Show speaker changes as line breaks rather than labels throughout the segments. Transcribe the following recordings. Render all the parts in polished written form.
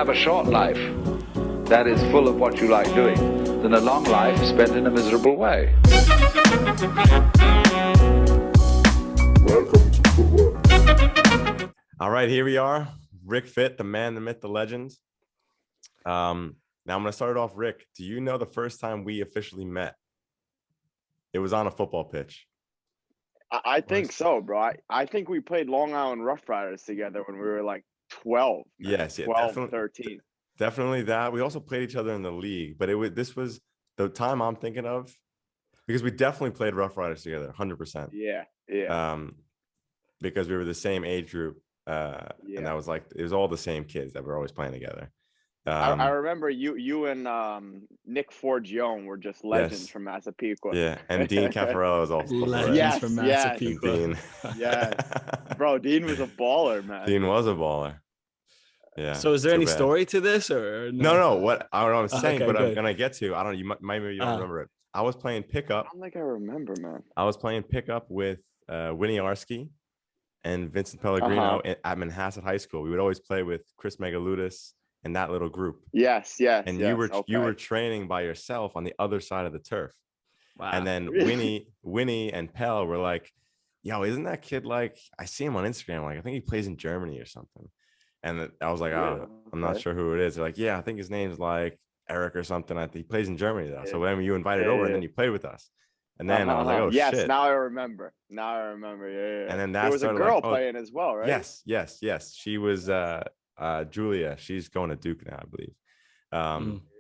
have a short life that is full of what you like doing than a long life spent in a miserable way.
Welcome to Footwork.
All right, here we are. RicFit, the man, the myth, the legend. Now I'm going to start it off. Rick, do you know the first time we officially met? It was on a football pitch.
I think so, bro. I think we played Long Island Rough Riders together when we were like 12. Man.
Yes, yeah,
12,
definitely,
13.
Definitely that. We also played each other in the league, but this was the time I'm thinking of because we definitely played Rough Riders together, 100%.
Yeah.
Because we were the same age group, and that was like it was all the same kids that were always playing together.
I remember you and Nick Forgione were just legends from Massapequa.
Yeah, and Dean Caffarello was also
legends from Massapequa.
Yes. Bro, Dean was a baller, man.
Dean was a baller. Yeah.
So is there any story to this or
no? No, what I'm saying,
okay,
but
good.
I'm gonna get to. I don't. Maybe you don't remember it. I was playing pickup.
I don't think I remember, man.
I was playing pickup with Winnie Arski and Vincent Pellegrino at Manhasset High School. We would always play with Chris Megaludis and that little group.
Yes.
And you were training by yourself on the other side of the turf.
Wow.
And then Winnie and Pell were like, "Yo, isn't that kid like? I see him on Instagram. Like, I think he plays in Germany or something." And I was like, "Oh, I'm not sure who it is." They're like, "Yeah, I think his name's like Eric or something. I think he plays in Germany though." So when you invited over, and then you played with us. And then I was like, "Oh
yes,
shit!"
now I remember. Yeah.
And then that
there was a girl playing as well, right?
Yes. She was Julia. She's going to Duke now, I believe.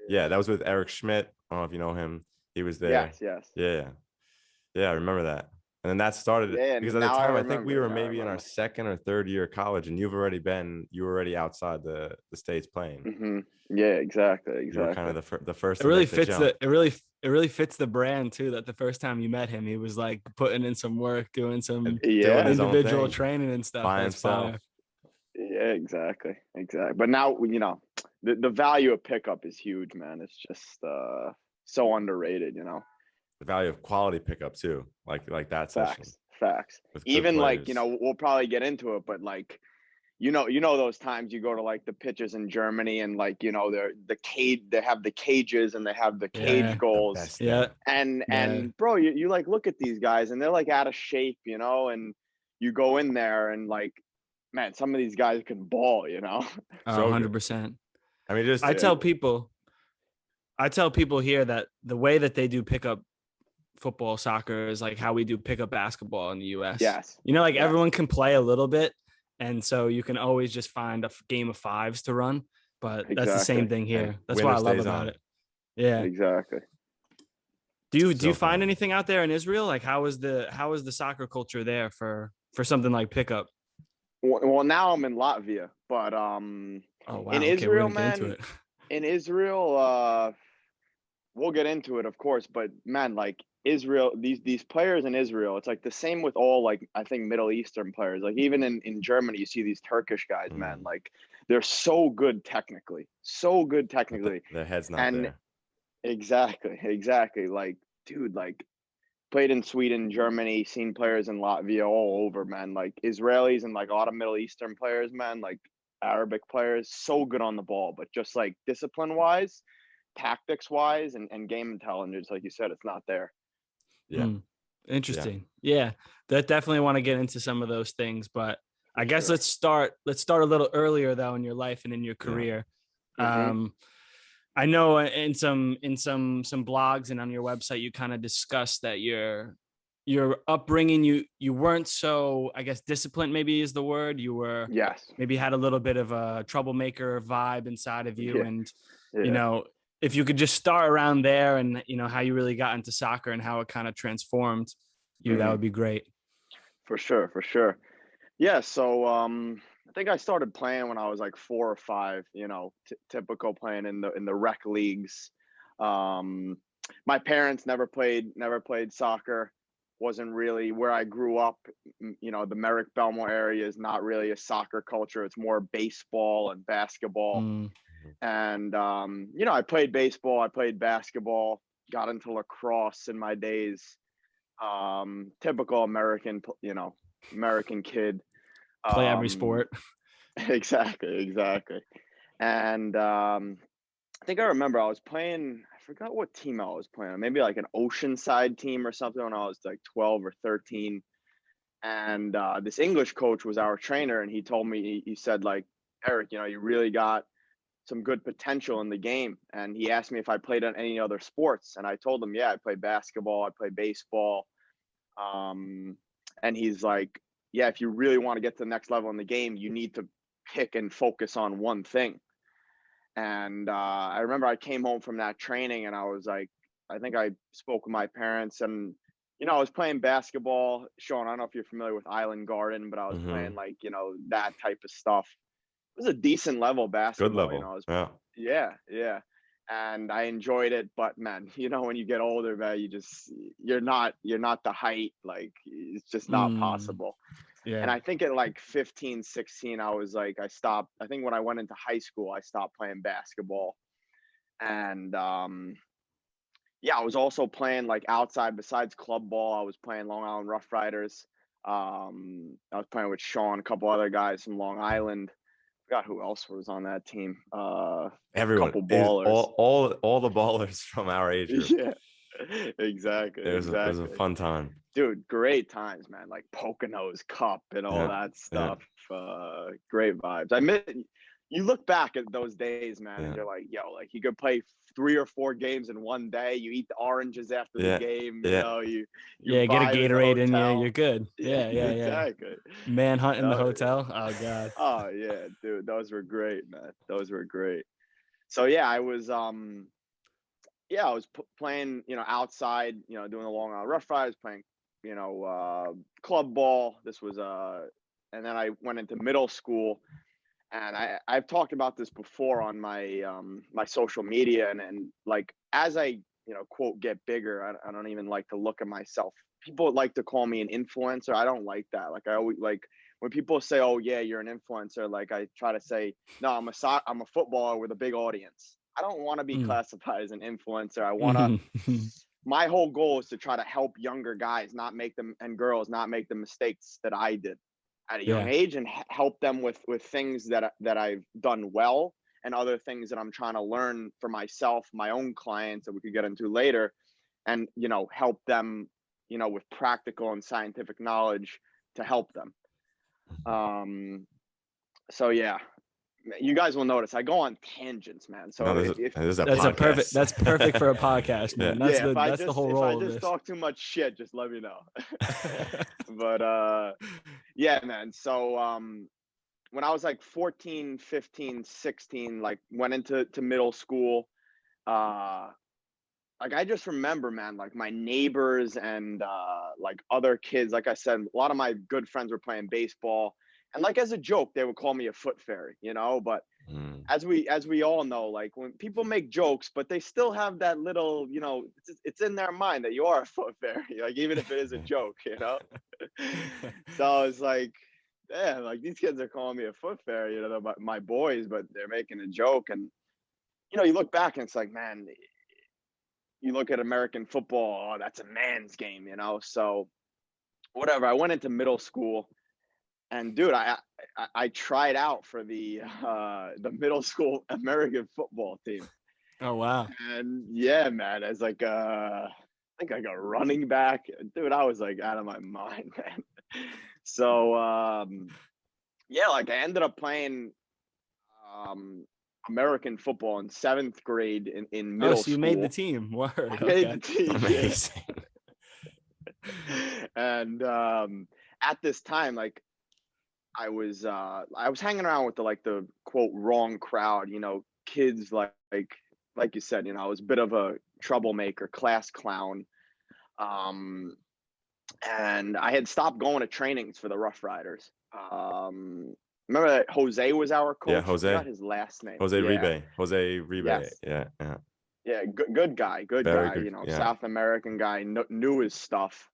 Yeah, that was with Eric Schmidt. I don't know if you know him. He was there.
Yes.
Yeah, I remember that. And then that started because at the time I think we were maybe in our second or third year of college, and you were already outside the States playing.
Mm-hmm. Yeah, exactly.
You were kind of the first.
It really fits it really fits the brand too. That the first time you met him, he was like putting in some work, doing some individual training and stuff
by himself.
Yeah, exactly. But now the value of pickup is huge, man. It's just so underrated,
The value of quality pickup too, like that session.
Facts. Even like we'll probably get into it, but like those times you go to like the pitches in Germany and like they're the cage, they have the cages and they have the cage goals. And bro, you like look at these guys and they're like out of shape, and you go in there and like, man, some of these guys can ball,
100%.
I mean,
I tell people here that the way that they do pickup football, soccer is like how we do pickup basketball in the US.
Yes.
Everyone can play a little bit. And so you can always just find a game of fives to run, but that's the same thing here. That's what I love about it. Yeah,
exactly.
Do you find anything out there in Israel? Like how is the soccer culture there for something like pickup?
Well, now I'm in Latvia, but in Israel, man, in Israel, we'll get into it, of course, but man, like Israel, these players in Israel, it's like the same with all, like, I think Middle Eastern players, like even in Germany, you see these Turkish guys, man, like they're so good technically.
Their head's not there.
Exactly. Like, dude, like played in Sweden, Germany, seen players in Latvia all over, man, like Israelis and like a lot of Middle Eastern players, man, like Arabic players, so good on the ball, but just like discipline wise, tactics wise, and game intelligence, like you said, it's not there.
Interesting. Yeah, that definitely want to get into some of those things, but I guess let's start a little earlier though in your life and in your career. I know in some blogs and on your website you kind of discussed that your upbringing, you weren't so, I guess, disciplined maybe is the word. You were maybe had a little bit of a troublemaker vibe inside of you, and if you could just start around there and, how you really got into soccer and how it kind of transformed you, that would be great.
For sure. Yeah. So, I think I started playing when I was like 4 or 5, typical playing in the rec leagues. My parents never played soccer. Wasn't really where I grew up. The Merrick Belmore area is not really a soccer culture. It's more baseball and basketball. And, I played baseball, I played basketball, got into lacrosse in my days. Typical American, American kid.
Play every sport.
Exactly. And I think I remember I was playing, I forgot what team I was playing, maybe like an Oceanside team or something when I was like 12 or 13. And this English coach was our trainer, and he told me, he said, like, Eric, you know, you really got some good potential in the game. And he asked me if I played on any other sports. And I told him, yeah, I play basketball, I play baseball. And he's like, yeah, if you really want to get to the next level in the game, you need to pick and focus on one thing. And I remember I came home from that training and I was like, I think I spoke with my parents, and, you know, I was playing basketball. Sean, I don't know if you're familiar with Island Garden, but I was playing like, you know, that type of stuff. It was a decent level basketball.
Good level.
You know,
Yeah.
Yeah. And I enjoyed it, but man, you know, when you get older, man, you're not the height, like it's just not possible.
Yeah.
And I think at like 15, 16, I was like, I think when I went into high school, I stopped playing basketball. And yeah, I was also playing like outside besides club ball. I was playing Long Island Rough Riders. I was playing with Sean, a couple other guys from Long Island. Forgot who else was on that team.
Everyone,
couple ballers.
all the ballers from our age group.
Yeah, exactly.
It was a fun time.
Dude, great times, man. Like Poconos Cup and all that stuff. Great vibes. You look back at those days, man, and you're like, yo, like you could play 3 or 4 games in one day. You eat the oranges after the game. You know, you
get a Gatorade in you. You're good. Yeah.
Exactly.
Manhunt in the hotel. Oh god.
Oh yeah, dude, those were great, man. Those were great. So yeah, I was playing, you know, outside, you know, doing the Long Island Rough Riders, playing, you know, club ball. This was and then I went into middle school, and I've talked about this before on my my social media, and like as I, you know, quote, get bigger, I don't even like to look at myself. People like to call me an influencer. I don't like that. Like I always, like when people say, oh yeah, you're an influencer, like I try to say, no, I'm a footballer with a big audience. I don't want to be classified as an influencer. I want to, my whole goal is to try to help younger guys and girls not make the mistakes that I did at a young age, and help them with things that I've done well, and other things that I'm trying to learn for myself, my own clients that we could get into later, and, you know, help them, you know, with practical and scientific knowledge to help them. So yeah, you guys will notice I go on tangents, man. So
that's perfect for a podcast, man. That's the whole role.
If I just talk too much shit, just let me know. But yeah, man. So when I was like 14, 15, 16, like went into middle school, like I just remember, man, like my neighbors and like other kids, like I said, a lot of my good friends were playing baseball. And like as a joke, they would call me a foot fairy, you know, but as we all know, like when people make jokes, but they still have that little, you know, it's in their mind that you are a foot fairy, like even if it is a joke, you know. So it's like, yeah, like these kids are calling me a foot fairy, you know, they're my boys, but they're making a joke. And, you know, you look back and it's like, man, you look at American football, oh, that's a man's game, you know. So whatever, I went into middle school. And dude, I tried out for the middle school American football team.
Oh wow!
And yeah, man, as like I think like a running back, dude, I was like out of my mind, man. So yeah, like I ended up playing American football in 7th grade in middle school.
So you made the team. Word.
I made the team.
Amazing.
And at this time, like, I was hanging around with the quote wrong crowd, you know, kids like you said, you know, I was a bit of a troublemaker, class clown. And I had stopped going to trainings for the Rough Riders. Remember that Jose was our coach?
Yeah, Jose.
I forgot his last name.
Jose Ribe. Jose Ribe.
Yes.
Yeah.
Yeah, good guy. Good guy. You know, South American guy, knew his stuff.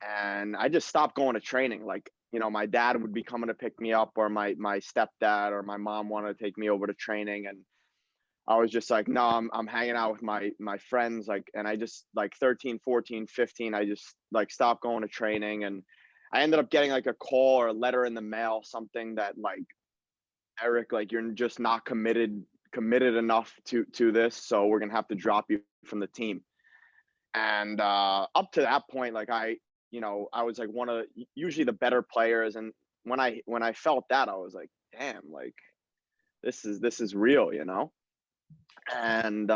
And I just stopped going to training. Like, you know, my dad would be coming to pick me up, or my stepdad or my mom wanted to take me over to training, and I was just like, no, I'm hanging out with my friends, like, and I just like 13, 14, 15, I just like stopped going to training, and I ended up getting like a call or a letter in the mail, something that like Eric, like you're just not committed enough to this, so we're gonna have to drop you from the team. And up to that point, like I was like one of usually the better players, and when I felt that, I was like, damn, like this is real, you know. And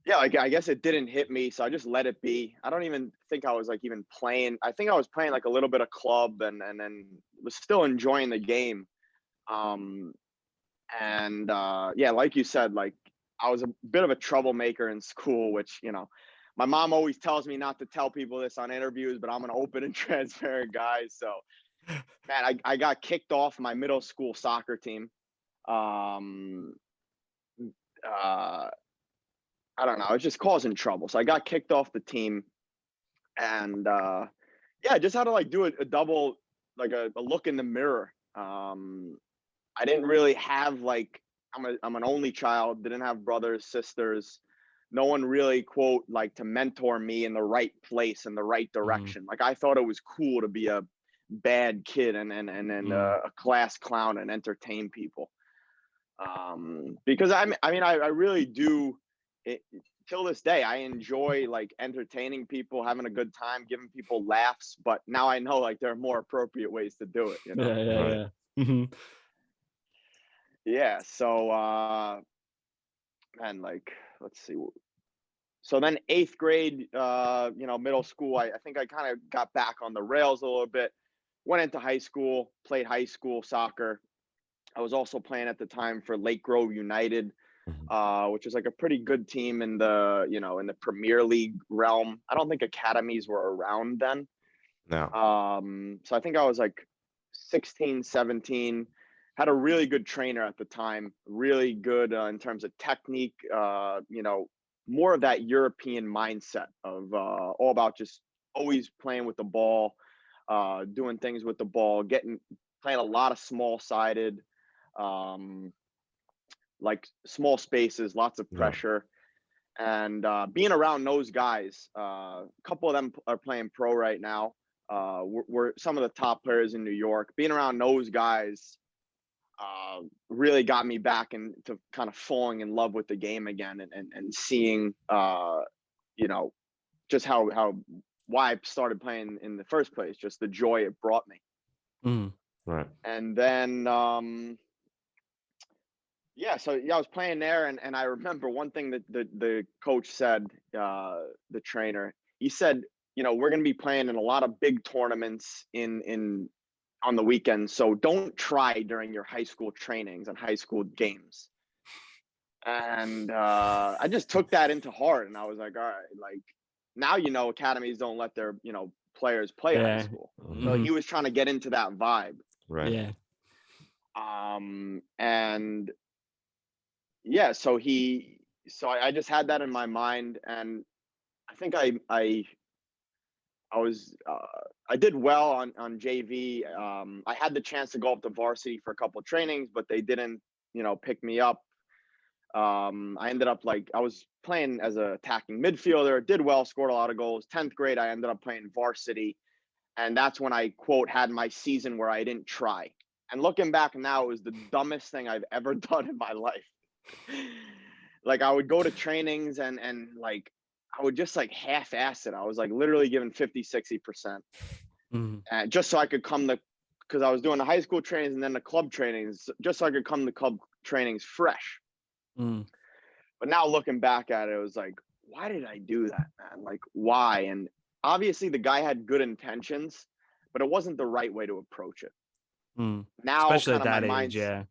yeah, like I guess it didn't hit me, so I just let it be. I don't even think I was like even playing. I think I was playing like a little bit of club, and then was still enjoying the game. And yeah, like you said, like I was a bit of a troublemaker in school, which, you know, my mom always tells me not to tell people this on interviews, but I'm an open and transparent guy. So, man, I got kicked off my middle school soccer team. I don't know, I was just causing trouble. So I got kicked off the team, and yeah, I just had to like do a double, like a look in the mirror. I didn't really have like, I'm an only child, didn't have brothers, sisters, no one really quote like to mentor me in the right place, in the right direction. Like I thought it was cool to be a bad kid and a class clown and entertain people. Because I mean I really do it, till this day. I enjoy like entertaining people, having a good time, giving people laughs, but now I know like there are more appropriate ways to do it, you know.
Yeah.
Yeah, so and like let's see, so then 8th grade, you know, middle school, I think I kind of got back on the rails a little bit, went into high school, played high school soccer. I was also playing at the time for Lake Grove United, which is like a pretty good team in the, you know, in the Premier League realm. I don't think academies were around then.
No.
So I think I was like 16, 17, had a really good trainer at the time, really good in terms of technique, you know, more of that European mindset of all about just always playing with the ball, doing things with the ball, playing a lot of small-sided, like small spaces, lots of pressure. And being around those guys, a couple of them are playing pro right now. We're some of the top players in New York. Being around those guys really got me back into kind of falling in love with the game again, and seeing, you know, just why I started playing in the first place, just the joy it brought me.
Right.
And then, yeah, so yeah, I was playing there, and I remember one thing that the coach said, the trainer, he said, you know, we're going to be playing in a lot of big tournaments on the weekends, so don't try during your high school trainings and high school games. And I just took that into heart, and I was like, all right, like now, you know, academies don't let their, you know, players play high school. So he was trying to get into that vibe.
Right.
Yeah.
And yeah, so I just had that in my mind, and I think I did well on JV. I had the chance to go up to varsity for a couple of trainings, but they didn't, you know, pick me up. I ended up I was playing as a attacking midfielder, did well, scored a lot of goals. 10th grade, I ended up playing varsity, and that's when I quote had my season where I didn't try. And looking back now, it was the dumbest thing I've ever done in my life. Like I would go to trainings and like I would just like half-ass it. I was like literally giving 50-60%, and just so I could because I was doing the high school trainings and then the club trainings, just so I could come to club trainings fresh. But now looking back at it, it was like, why did I do that, man? Like why? And obviously the guy had good intentions, but it wasn't the right way to approach it. Now,
especially at that
my
age, yeah,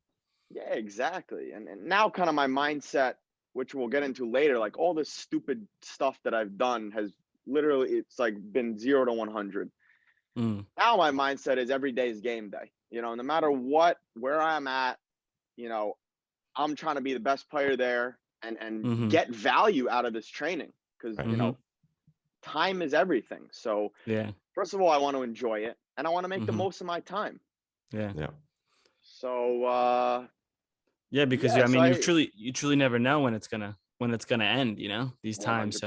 exactly. And now kind of my mindset, which we'll get into later, like all this stupid stuff that I've done has literally, it's like been 0 to 100. Now my mindset is every day is game day. You know, no matter where I'm at, you know, I'm trying to be the best player there and get value out of this training, because you know, time is everything. So
yeah,
first of all, I want to enjoy it, and I want to make the most of my time.
Yeah.
So
yeah, because
yeah,
I mean,
so
you truly never know when it's gonna end, you know, these times.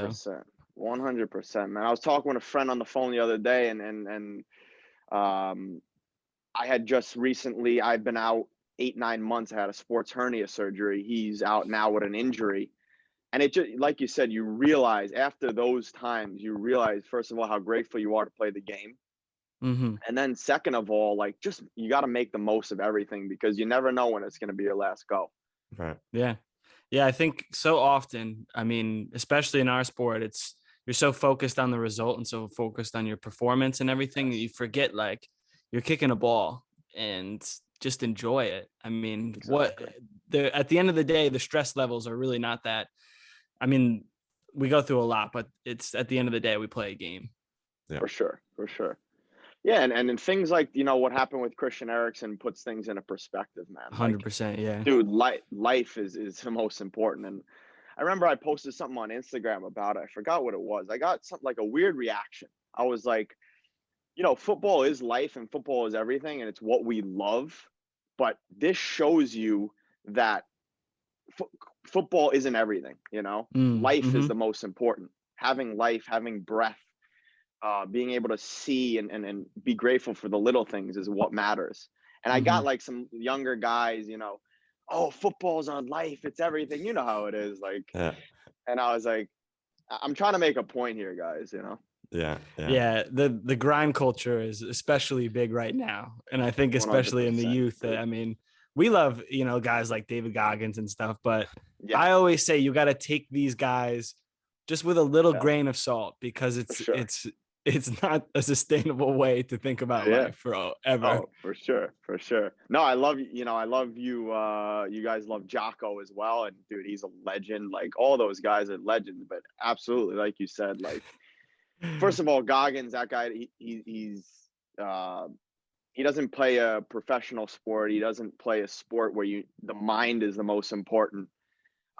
100%, man. I was talking with a friend on the phone the other day, and I had just recently, I've been out 8-9 months, I had a sports hernia surgery. He's out now with an injury. And it just, like you said, you realize after those times, you realize, first of all, how grateful you are to play the game.
Mm-hmm.
And then second of all, like, just, you got to make the most of everything, because you never know when it's going to be your last go.
Right.
Yeah. Yeah. I think so often, I mean, especially in our sport, you're so focused on the result and so focused on your performance and everything that you forget, like, you're kicking a ball and just enjoy it. I mean, at the end of the day, the stress levels are really not that. I mean, we go through a lot, but it's at the end of the day, we play a game.
Yeah.
For sure. Yeah, and things like, what happened with Christian Eriksen puts things into perspective, man.
100%, yeah.
Dude, life is the most important. And I remember I posted something on Instagram about it. I forgot what it was. I got something like a weird reaction. I was like, football is life and football is everything, and it's what we love. But this shows you that football isn't everything, Life is the most important. Having life, having breath, being able to see and be grateful for the little things is what matters. And I got like some younger guys, oh, football's on life, it's everything. You know how it is. Like,
Yeah.
And I was like, I'm trying to make a point here, guys,
Yeah. The grind culture is especially big right now. And I think especially 100%. In the youth, I mean, we love, guys like David Goggins and stuff, but I always say you got to take these guys just with a little grain of salt, because it's not a sustainable way to think about life forever.
Oh, for sure. No, I love you. You guys love Jocko as well. And dude, he's a legend. Like, all those guys are legends, but absolutely, like you said, like, first of all, Goggins, that guy, he doesn't play a professional sport. He doesn't play a sport where the mind is the most important.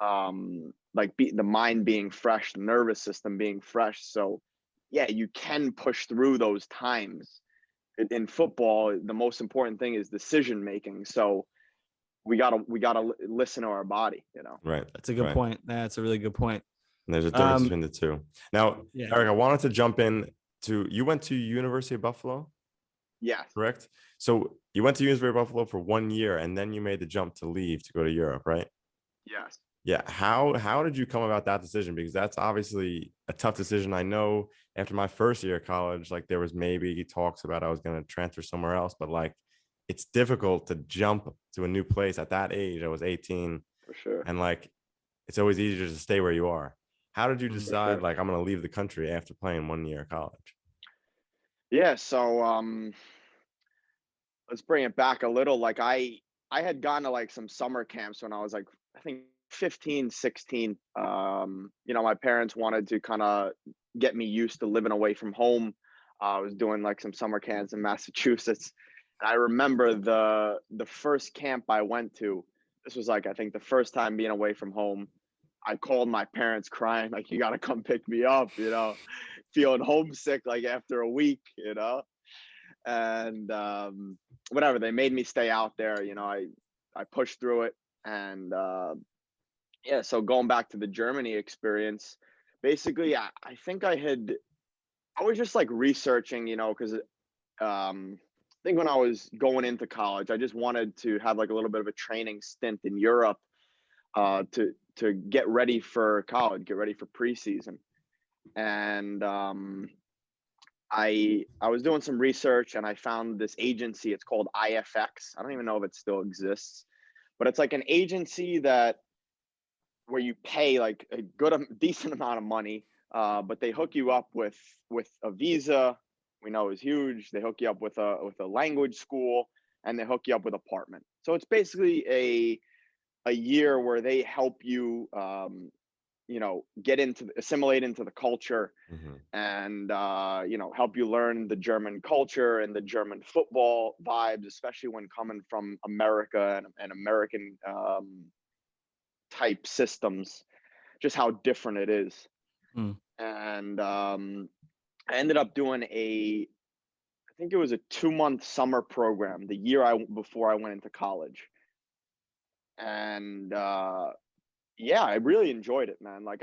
The mind being fresh, the nervous system being fresh. So yeah, you can push through those times. In football, the most important thing is decision making. So we gotta listen to our body,
Right. That's a good point. That's a really good point.
And there's a difference between the two. Now, Eric, I wanted to jump in to, you went to University of Buffalo?
Yes.
Correct? So you went to University of Buffalo for 1 year, and then you made the jump to leave to go to Europe, right?
Yes.
Yeah. How did you come about that decision? Because that's obviously a tough decision. I know after my first year of college, like, there was maybe talks about I was going to transfer somewhere else, but like, it's difficult to jump to a new place at that age. I was 18.
For sure.
And like, it's always easier to stay where you are. How did you decide, like, I'm going to leave the country after playing 1 year of college?
Yeah. So, let's bring it back a little. Like, I had gone to like some summer camps when I was like, I think 15, 16. My parents wanted to kind of get me used to living away from home. I was doing like some summer camps in Massachusetts. And I remember the first camp I went to, this was like, I think the first time being away from home. I called my parents crying, like, you got to come pick me up, feeling homesick, like, after a week, and whatever, they made me stay out there. I pushed through it. And so going back to the Germany experience, basically, I think I was just like researching, because I think when I was going into college, I just wanted to have like a little bit of a training stint in Europe to get ready for college, get ready for preseason. And I was doing some research, and I found this agency. It's called IFX. I don't even know if it still exists, but it's like an agency where you pay like a decent amount of money, but they hook you up with a visa. We know is huge. They hook you up with a language school, and they hook you up with apartment. So it's basically a year where they help you, assimilate into the culture, and help you learn the German culture and the German football vibes, especially when coming from America and American type systems, just how different it is. And I ended up doing I think it was a 2-month summer program the year before I went into college. And I really enjoyed it, man. Like,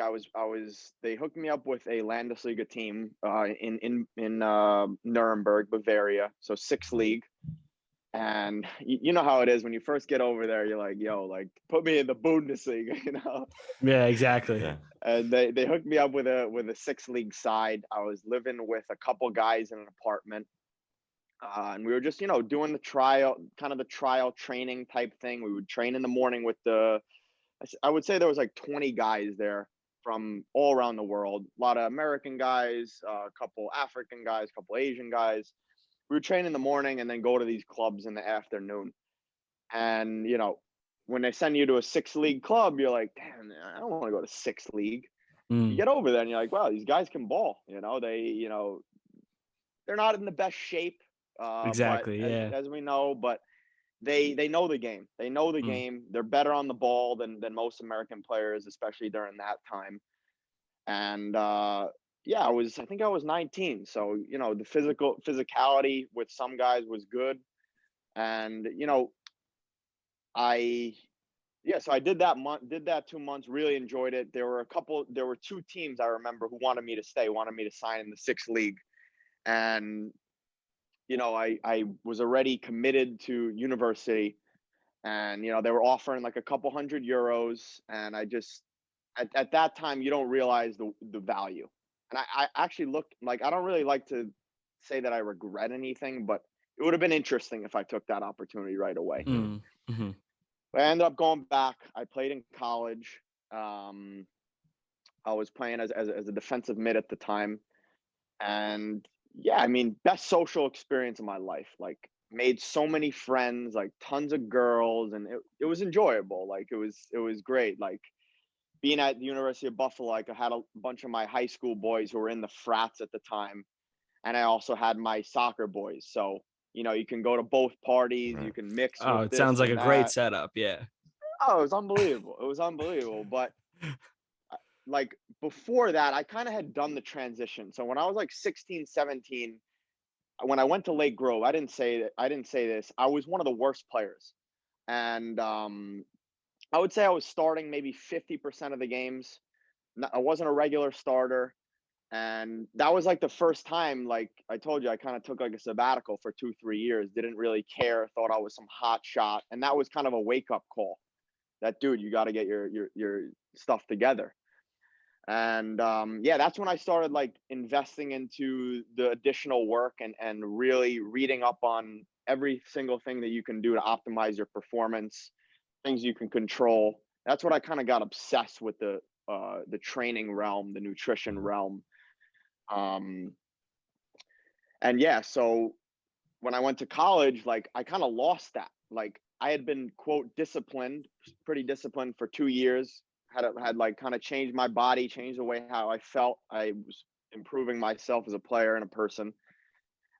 they hooked me up with a Landesliga team in Nuremberg, Bavaria, so 6th league. And you know how it is when you first get over there, you're like, yo, like put me in the Bundesliga, you know?
Yeah, exactly.
Yeah.
And they hooked me up with a 6 league side. I was living with a couple guys in an apartment. And we were just, doing the trial training type thing. We would train in the morning with I would say there was like 20 guys there from all around the world. A lot of American guys, a couple African guys, a couple Asian guys. We would train in the morning and then go to these clubs in the afternoon. And, when they send you to a 6 league club, you're like, damn, I don't want to go to 6 league. You get over there and you're like, wow, these guys can ball. They're not in the best shape.
Exactly.
But
Yeah.
as we know, but they know the game. They know the game. They're better on the ball than most American players, especially during that time. And yeah, I think I was 19. So, the physicality with some guys was good. And, so I did that 2 months, really enjoyed it. There were 2 teams I remember who wanted me to stay, wanted me to sign in the 6th league. And, I was already committed to university, and, they were offering like a couple €100. And I just, at that time, you don't realize the value. And I actually looked like, I don't really like to say that I regret anything, but it would have been interesting if I took that opportunity right away.
Mm-hmm.
But I ended up going back. I played in college. I was playing as a defensive mid at the time. And yeah, I mean, best social experience of my life. Like, made so many friends, like tons of girls, and it was enjoyable. Like, it was great. Like, being at the University of Buffalo, like I had a bunch of my high school boys who were in the frats at the time. And I also had my soccer boys. So, you can go to both parties,
Right.
you can mix.
Oh,
with
it sounds like a great
that.
setup. Yeah.
Oh, it was unbelievable. But like before that, I kind of had done the transition. So when I was like 16, 17, when I went to Lake Grove, I didn't say this. I was one of the worst players. And I would say I was starting maybe 50% of the games. I wasn't a regular starter. And that was like the first time, like I told you, I kind of took like a sabbatical for 2-3 years, didn't really care, thought I was some hot shot. And that was kind of a wake up call that, dude, you got to get your stuff together. And yeah, that's when I started like investing into the additional work and really reading up on every single thing that you can do to optimize your performance, things you can control. That's what I kind of got obsessed with, the training realm, the nutrition realm. And yeah, so when I went to college, like I kind of lost that. Like, I had been, quote, pretty disciplined for 2 years, had like kind of changed my body, changed the way how I felt. I was improving myself as a player and a person.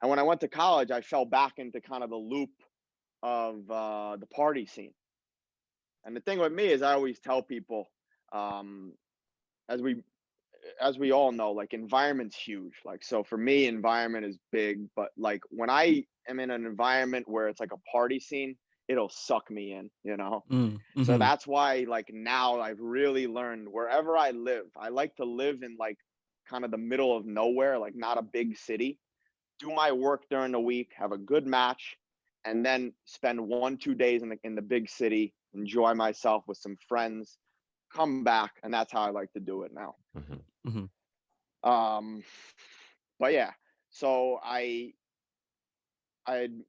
And when I went to college, I fell back into kind of the loop of the party scene. And the thing with me is, I always tell people, as we all know, like, environment's huge. Like, so for me, environment is big, but like when I am in an environment where it's like a party scene, it'll suck me in,
Mm-hmm.
So that's why, like, now I've really learned, wherever I live, I like to live in like kind of the middle of nowhere, like not a big city, do my work during the week, have a good match, and then spend 1-2 days in the big city, enjoy myself with some friends, come back. And that's how I like to do it now.
Mm-hmm.
Mm-hmm.
But yeah, so I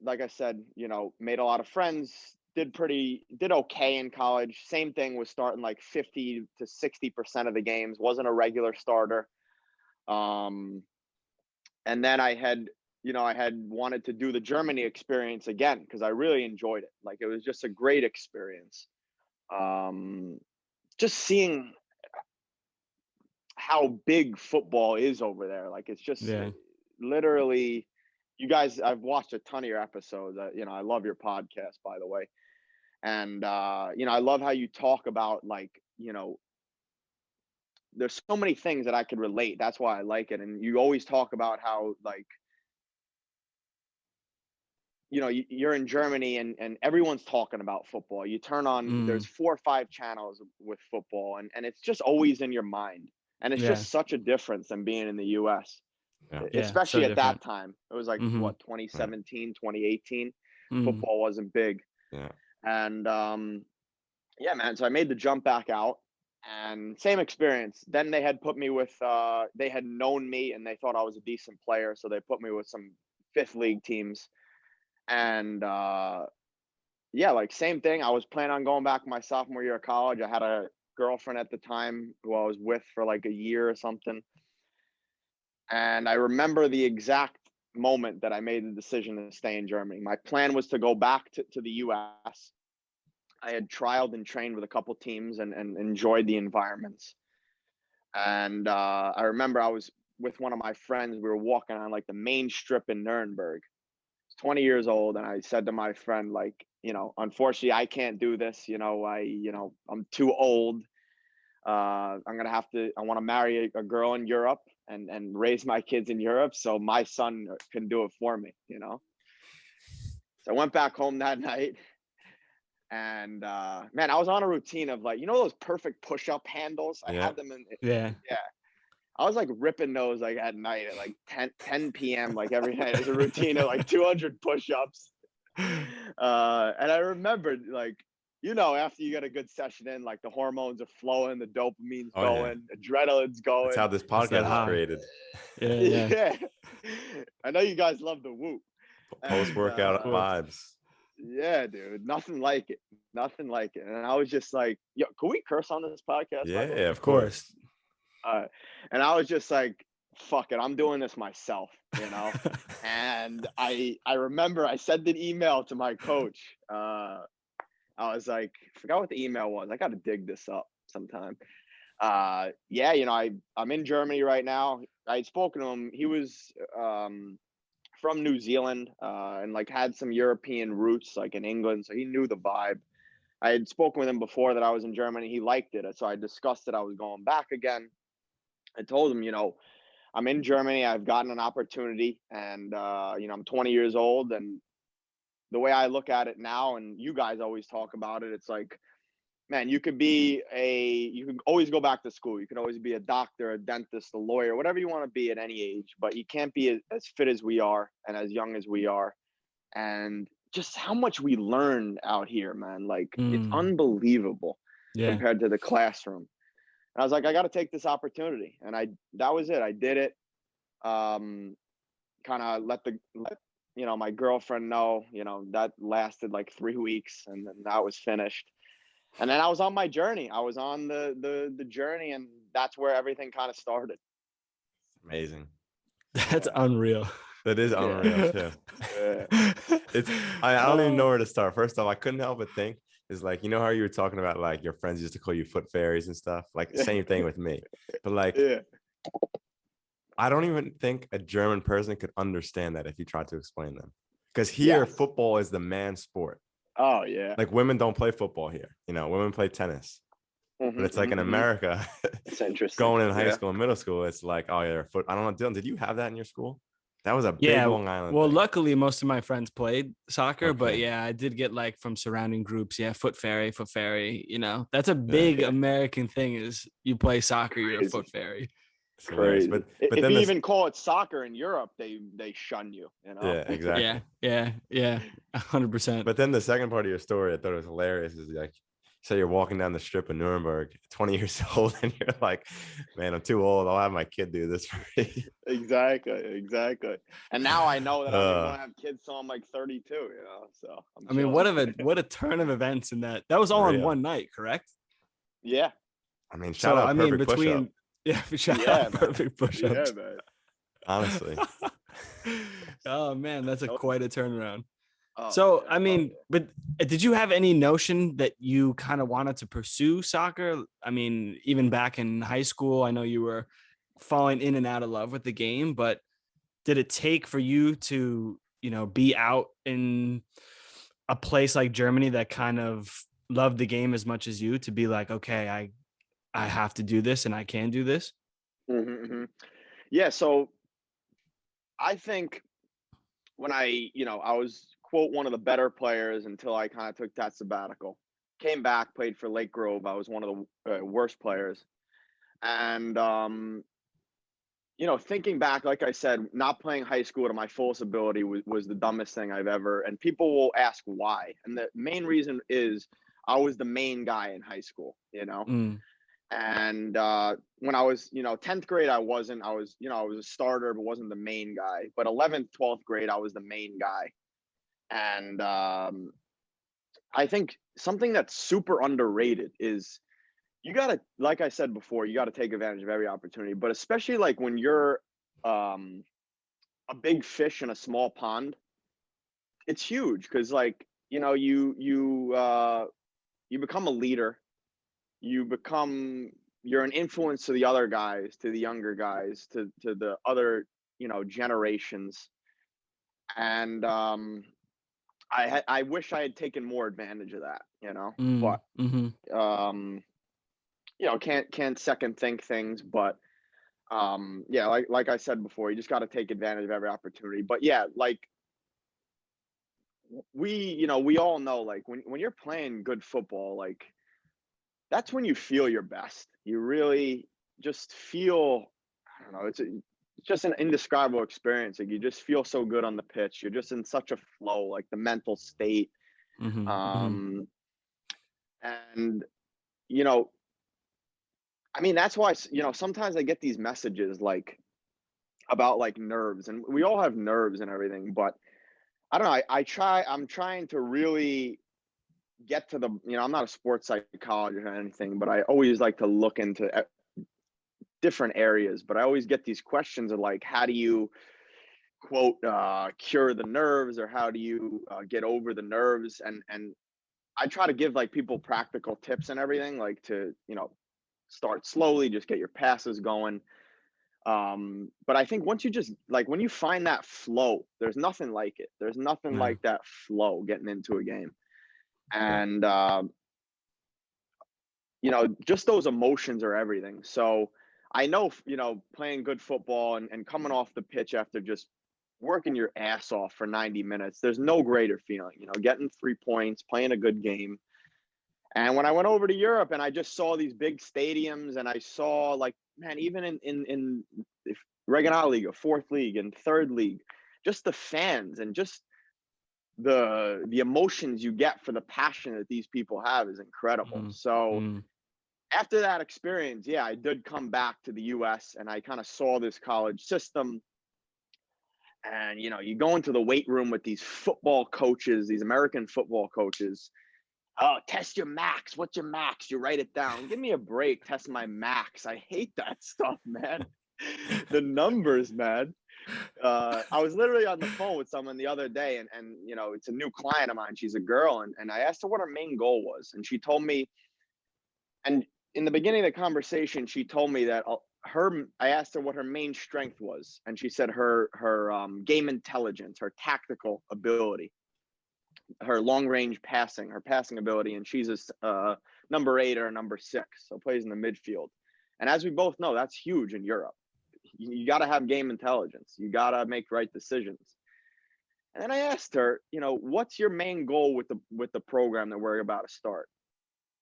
like I said, made a lot of friends, did okay in college. Same thing, was starting like 50 to 60% of the games, wasn't a regular starter. And then I had wanted to do the Germany experience again, because I really enjoyed it. Like, it was just a great experience. Just seeing how big football is over there. Like, it's just literally, you guys, I've watched a ton of your episodes. I love your podcast, by the way. And, I love how you talk about, like, there's so many things that I could relate. That's why I like it. And you always talk about how, like, you're in Germany and everyone's talking about football. You turn on, there's 4 or 5 channels with football, and it's just always in your mind. And it's just such a difference than being in the US, especially
so
at that time. It was like,
Mm-hmm.
what, 2017, 2018. Football wasn't big.
Yeah.
And yeah, man. So I made the jump back out, and same experience. Then they had put me with they had known me and they thought I was a decent player, so they put me with some fifth league teams. And yeah, like same thing. I was planning on going back my sophomore year of college. I had a girlfriend at the time who I was with for like a year or something. And I remember the exact moment that I made the decision to stay in Germany. My plan was to go back to the US. I had trialed and trained with a couple teams and enjoyed the environments. And I remember I was with one of my friends. We were walking on like the main strip in Nuremberg. I was 20 years old. And I said to my friend, like, you know, unfortunately, I can't do this. You know, I'm too old. I want to marry a girl in Europe and raise my kids in Europe. So my son can do it for me, you know? So I went back home that night. And man, I was on a routine of like, you know, those perfect push-up handles. I had them in.
Yeah.
I was like ripping those like at night at like 10 p.m. like every night. As a routine of like 200 push-ups. And I remembered like, you know, after you get a good session in, like the hormones are flowing, the dopamine's going, adrenaline's going.
That's how this podcast is created.
Yeah.
I know you guys love the whoop.
Post-workout vibes.
Yeah, dude. Nothing like it. Nothing like it. And I was just like, yo, can we curse on this podcast?
Yeah, of course.
And I was just like, fuck it. I'm doing this myself, you know? And I remember I sent an email to my coach. I was like, I forgot what the email was. I got to dig this up sometime. Yeah, you know, I'm in Germany right now. I had spoken to him. He was from New Zealand and like had some European roots like in England. So he knew the vibe. I had spoken with him before that I was in Germany. He liked it. So I discussed that I was going back again. I told him, you know, I'm in Germany. I've gotten an opportunity and, you know, I'm 20 years old. And the way I look at it now, and you guys always talk about it, it's like, man, you can always go back to school. You can always be a doctor, a dentist, a lawyer, whatever you want to be at any age, but you can't be as fit as we are and as young as we are. And just how much we learn out here, man. Like it's unbelievable compared to the classroom. And I was like, I got to take this opportunity. And that was it. I did it. Kind of let you know, my girlfriend know, you know, that lasted like 3 weeks and then that was finished. And then I was on my journey. I was on the journey, and that's where everything kind of started.
Amazing.
That's unreal.
That is unreal too. I don't even know where to start. First off, I couldn't help but think is like, you know how you were talking about like your friends used to call you foot fairies and stuff? Like the same thing with me. But like I don't even think a German person could understand that if you tried to explain them. Because here football is the man sport.
Oh, yeah.
Like women don't play football here. You know, women play tennis. But it's like in America,
it's interesting.
Going in high school and middle school, it's like, oh, yeah, I don't know, Dylan, did you have that in your school? That was a big Long Island
well,
thing.
Luckily, most of my friends played soccer, but yeah, I did get like from surrounding groups. Yeah, foot fairy. You know, that's a big American thing is you play soccer, you're a foot fairy.
It's crazy. But
if you even call it soccer in Europe, they shun you. You know?
Yeah, exactly.
Yeah, 100%.
But then the second part of your story, I thought it was hilarious. Is like, so you're walking down the strip in Nuremberg, 20 years old, and you're like, man, I'm too old. I'll have my kid do this for me.
Exactly. And now I know that I'm going to have kids till I'm like 32, you know? So
I mean, what a turn of events in that. That was all in one night, correct?
Yeah.
I mean, shout out perfect push-up.
Yeah, shout out perfect push-ups.
Yeah, man.
Honestly.
Oh, man, that's quite a turnaround. So, I mean, but did you have any notion that you kind of wanted to pursue soccer? I mean, even back in high school, I know you were falling in and out of love with the game, but did it take for you to, you know, be out in a place like Germany that kind of loved the game as much as you to be like, okay, I have to do this and I can do this?
Yeah, so I think when I was, quote, one of the better players until I kind of took that sabbatical. Came back, played for Lake Grove. I was one of the worst players. And, thinking back, like I said, not playing high school to my fullest ability was the dumbest thing I've ever. And people will ask why. And the main reason is I was the main guy in high school, And when I was, 10th grade, I was a starter, but wasn't the main guy. But 11th, 12th grade, I was the main guy. And I think something that's super underrated is you got to, like I said before, you got to take advantage of every opportunity, but especially like when you're a big fish in a small pond, it's huge. Cause like, you become a leader, you're an influence to the other guys, to the younger guys, to the other, generations. And I wish I had taken more advantage of that, but can't second think things, but yeah, like I said before, you just got to take advantage of every opportunity. But yeah, like we all know, like when you're playing good football, like that's when you feel your best. You really just feel, I don't know, it's just an indescribable experience. Like you just feel so good on the pitch. You're just in such a flow, like the mental state. And I mean, that's why, sometimes I get these messages like about like nerves, and we all have nerves and everything, but I don't know. I'm trying to really get to the, I'm not a sports psychologist or anything, but I always like to look into different areas, but I always get these questions of like, how do you quote, cure the nerves, or how do you get over the nerves? And I try to give like people practical tips and everything, like to, start slowly, just get your passes going. But I think once you just like, when you find that flow, there's nothing like it. There's nothing like that flow getting into a game. And, just those emotions are everything. So I know, playing good football and coming off the pitch after just working your ass off for 90 minutes, there's no greater feeling, getting 3 points, playing a good game. And when I went over to Europe and I just saw these big stadiums, and I saw like, man, even in Regionalliga, 4th league and 3rd league, just the fans and just the emotions you get for the passion that these people have is incredible. So after that experience, yeah, I did come back to the US and I kind of saw this college system. And, you go into the weight room with these football coaches, these American football coaches. Oh, test your max. What's your max? You write it down. Give me a break. Test my max. I hate that stuff, man. The numbers, man. I was literally on the phone with someone the other day, and it's a new client of mine. She's a girl, and I asked her what her main goal was, and she told me. And in the beginning of the conversation, she told me that I asked her what her main strength was, and she said her game intelligence, her tactical ability, her long range passing, her passing ability, and she's a number 8 or number 6, so plays in the midfield. And as we both know, that's huge in Europe. You got to have game intelligence. You got to make right decisions. And then I asked her, what's your main goal with the program that we're about to start?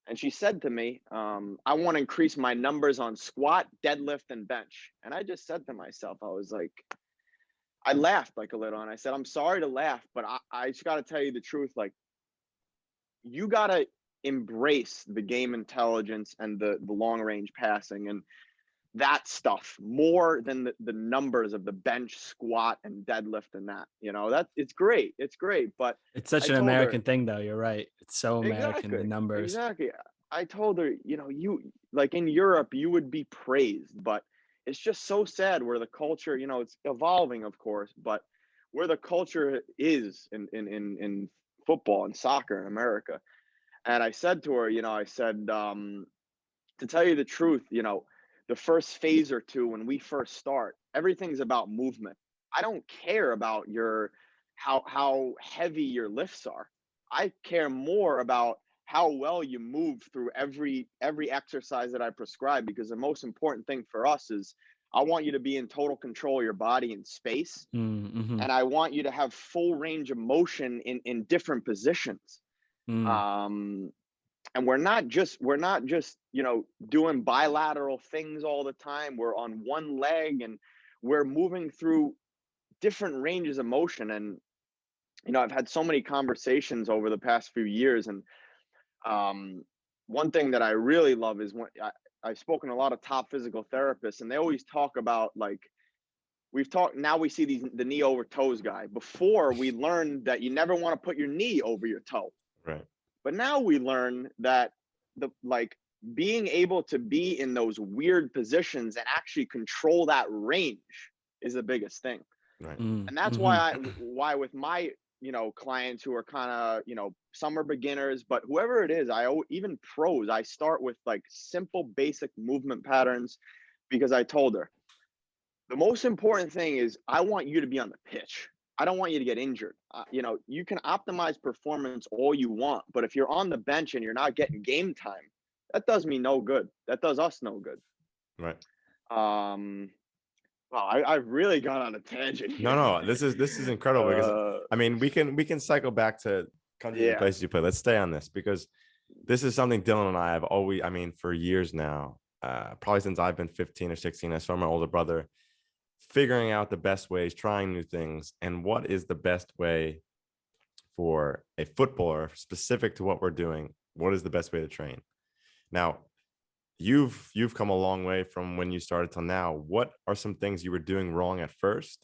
And she said to me, I want to increase my numbers on squat, deadlift, and bench. And I just said to myself, I laughed like a little, and I said, I'm sorry to laugh, but I just got to tell you the truth. Like, you got to embrace the game intelligence and the long range passing and that stuff more than the numbers of the bench, squat, and deadlift and that. That it's great. It's great, but
it's such an American thing, though. You're right. It's so American, the numbers.
Exactly. I told her, you like in Europe, you would be praised, but it's just so sad where the culture, it's evolving, of course, but where the culture is in football and soccer in America. And I said to her, to tell you the truth, the first phase or two, when we first start, everything's about movement. I don't care about how heavy your lifts are. I care more about how well you move through every exercise that I prescribe, because the most important thing for us is I want you to be in total control of your body in space. And I want you to have full range of motion in different positions. And we're not just, doing bilateral things all the time. We're on one leg and we're moving through different ranges of motion. And, I've had so many conversations over the past few years. And one thing that I really love is when I've spoken to a lot of top physical therapists, and they always talk about, like, now we see the knee over toes guy. Before, we learned that you never want to put your knee over your toe.
Right.
But now we learn that being able to be in those weird positions and actually control that range is the biggest thing.
Right.
And that's why with my, clients who are kind of, some are beginners, but whoever it is, even pros, I start with like simple, basic movement patterns, because I told her, the most important thing is I want you to be on the pitch. I don't want you to get injured. You can optimize performance all you want, but if you're on the bench and you're not getting game time, that does me no good. That does us no good.
Right.
Wow, I've really gone on a tangent here.
No, this is incredible, because I mean, we can cycle back to countries and places you play. Let's stay on this, because this is something Dylan and I have always, I mean, for years now, probably since I've been 15 or 16, I saw my older brother figuring out the best ways, trying new things, and what is the best way for a footballer specific to what we're doing. What is the best way to train? Now, you've come a long way from when you started till now. What are some things you were doing wrong at first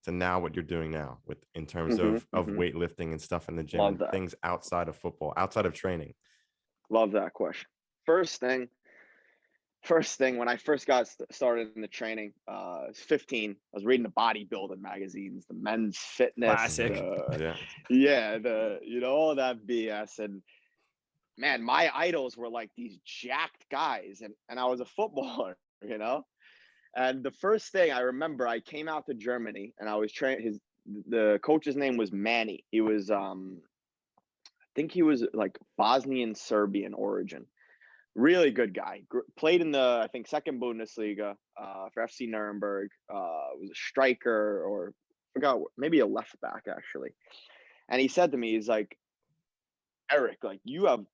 to now what you're doing now in terms of weightlifting and stuff in the gym, and things outside of football, outside of training?
Love that question. First thing, when I first got started in the training, I was 15. I was reading the bodybuilding magazines, the Men's Fitness,
classic.
all that BS. And man, my idols were like these jacked guys, and I was a footballer, And the first thing I remember, I came out to Germany and I was training. The coach's name was Manny. He was, I think he was like Bosnian Serbian origin. Really good guy. Played in the, I think, second Bundesliga for FC Nuremberg. Was a striker, or forgot, maybe a left back actually. And he said to me, he's like, Eric, like, you have,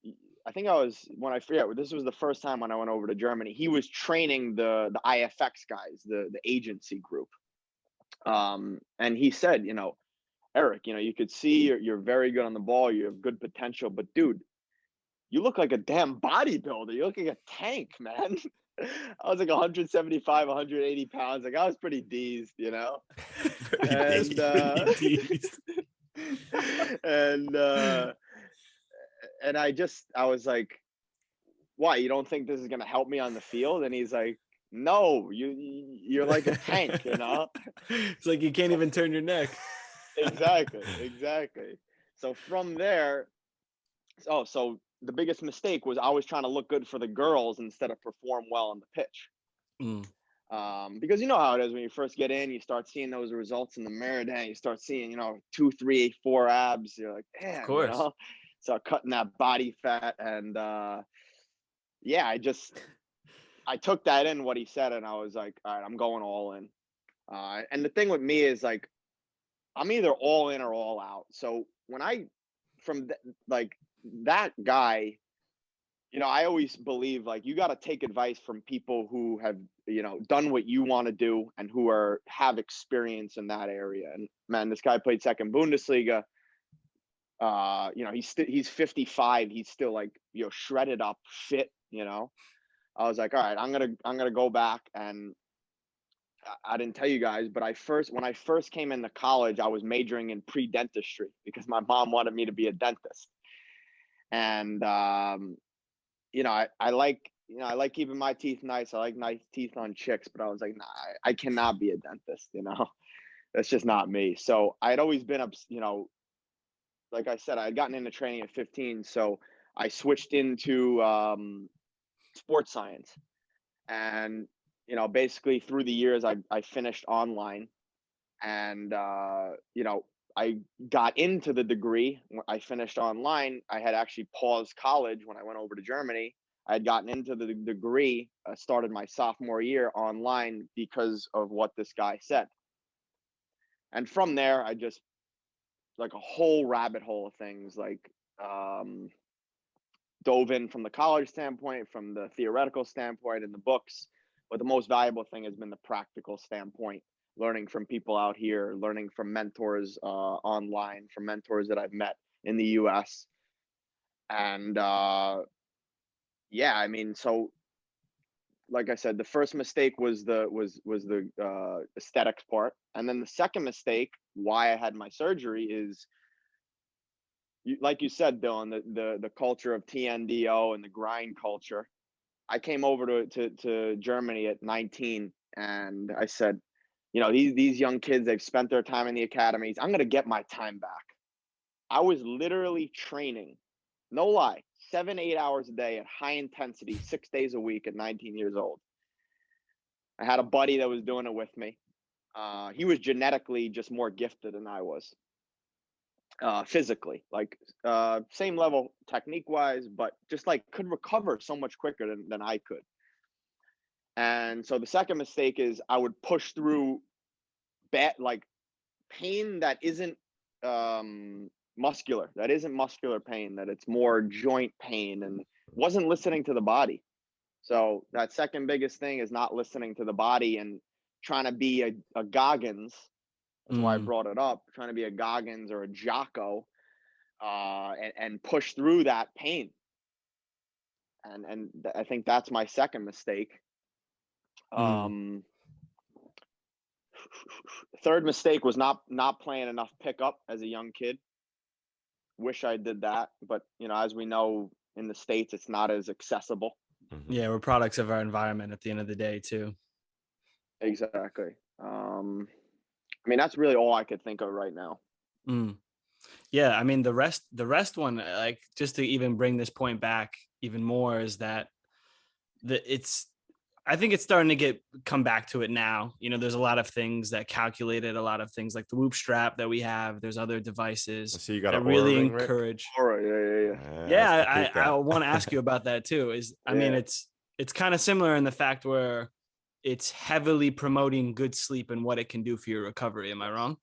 I think this was the first time when I went over to Germany. He was training the IFX guys, the agency group. And he said, Eric, you could see you're very good on the ball. You have good potential, but dude, you look like a damn bodybuilder. You look like a tank, man. I was like 175, 180 pounds. Like, I was pretty deezed, And I was like, why, you don't think this is going to help me on the field? And he's like, no, you're like a tank,
It's like you can't even turn your neck.
Exactly. So from there, so the biggest mistake was I was trying to look good for the girls instead of perform well on the pitch. Because you know how it is when you first get in, you start seeing those results in the mirror, then you start seeing, 2, 3, 4 abs. You're like, damn,
of course.
Start cutting that body fat. And I took that in, what he said, and I was like, all right, I'm going all in. And the thing with me is, like, I'm either all in or all out. So when that guy, I always believe, like, you got to take advice from people who have, done what you want to do and who have experience in that area. And man, this guy played second Bundesliga. He's 55. He's still, like, shredded up, fit. I was like, all right, I'm gonna go back. And I didn't tell you guys, but when I first came into college, I was majoring in pre-dentistry because my mom wanted me to be a dentist. And I like keeping my teeth nice. I like nice teeth on chicks, but I was like, nah, I cannot be a dentist. That's just not me. So I'd always been up, like I said, I had gotten into training at 15. So I switched into sports science. And, basically through the years, I finished online. And, I got into the degree. When I finished online, I had actually paused college when I went over to Germany. I had gotten into the degree, started my sophomore year online because of what this guy said. And from there, I just, like, a whole rabbit hole of things, like, dove in from the college standpoint, from the theoretical standpoint in the books. But the most valuable thing has been the practical standpoint. learning from people out here, learning from mentors online, from mentors that I've met in the US. And yeah, I mean, so like I said, the first mistake was the aesthetics part, and then the second mistake, why I had my surgery, is like you said, Dylan, the culture of TNDO and the grind culture. I came over to Germany at 19, and I said, you know, these young kids, they've spent their time in the academies. I'm gonna get my time back. I was literally training, no lie, 7-8 hours a day at high intensity, 6 days a week at 19 years old. I had a buddy that was doing it with me. He was genetically just more gifted than I was, physically, like same level technique wise, but just like could recover so much quicker than I could. And so the second mistake is I would push through like pain that isn't muscular, pain, that it's more joint pain, and wasn't listening to the body. So that second biggest thing is not listening to the body and trying to be a Goggins. That's why I brought it up. Trying to be a Goggins or a Jocko, and push through that pain. And I think that's my second mistake. Third mistake was not playing enough pickup as a young kid. Wish I did that, but you know, as we know, in the States, it's not as accessible.
Yeah, we're products of our environment at the end of the day too.
Exactly. I mean, that's really all I could think of right now.
Yeah, I mean, the rest one, like, just to even bring this point back even more, is that I think it's starting to come back to it now. You know, there's a lot of things that calculated, a lot of things like the Whoop strap that we have. There's other devices
So you got
that
an
really
Oura Ring,
encourage.
All right,
Yeah, I want to ask you about that too. I mean, it's kind of similar in the fact where it's heavily promoting good sleep and what it can do for your recovery. Am I wrong?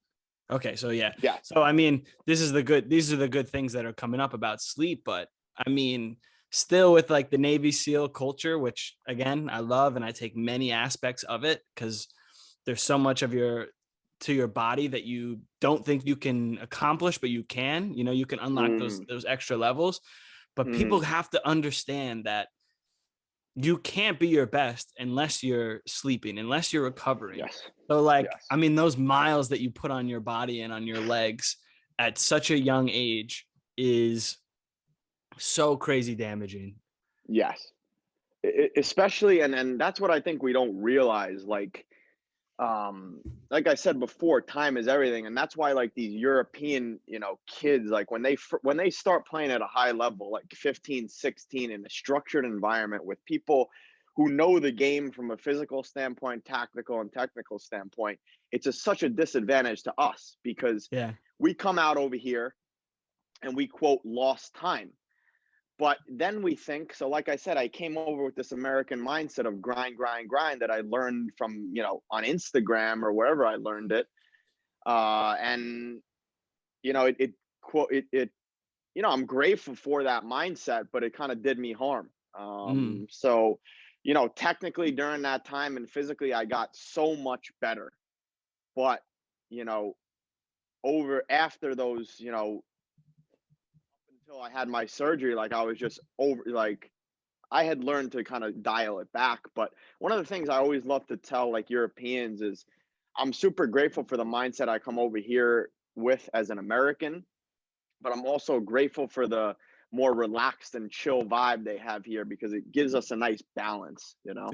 Okay, so yeah. So I mean, these are the good things that are coming up about sleep, but I mean, still with like the Navy SEAL culture, which again, I love, and I take many aspects of it because there's so much of your body that you don't think you can accomplish, but you can. You know, you can unlock those extra levels. But people have to understand that you can't be your best unless you're sleeping, unless you're recovering.
Yes.
So like, I mean, those miles that you put on your body and on your legs at such a young age is so crazy damaging.
Yes. Especially, and that's what I think we don't realize. Like I said before, time is everything, and that's why like these European, you know, kids, like when they start playing at a high level, like 15, 16, in a structured environment with people who know the game from a physical standpoint, tactical and technical standpoint, it's such a disadvantage to us because we come out over here and we quote lost time. But then we think, so like I said, I came over with this American mindset of grind that I learned from, you know, on Instagram or wherever I learned it. And, you know, it, you know, I'm grateful for that mindset, but it kind of did me harm. So, you know, technically during that time and physically, I got so much better. But, you know, after those, you know, I had my surgery, like I was just like I had learned to kind of dial it back. But one of the things I always love to tell like Europeans is I'm super grateful for the mindset I come over here with as an American, but I'm also grateful for the more relaxed and chill vibe they have here because it gives us a nice balance, you know?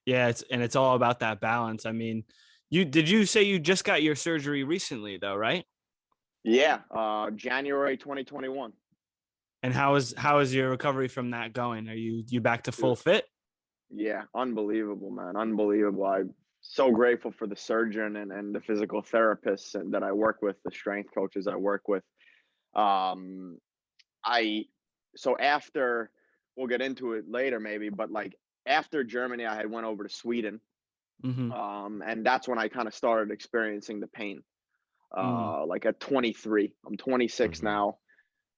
Yeah, it's all about that balance. I mean, did you say you just got your surgery recently though, right?
Yeah, January 2021.
And how is your recovery from that going? Are you back to full fit?
Yeah, unbelievable, man. Unbelievable. I'm so grateful for the surgeon and the physical therapists that I work with, the strength coaches I work with. So after, we'll get into it later maybe, but like after Germany, I had went over to Sweden. And that's when I kind of started experiencing the pain. Like at 23, I'm 26 now.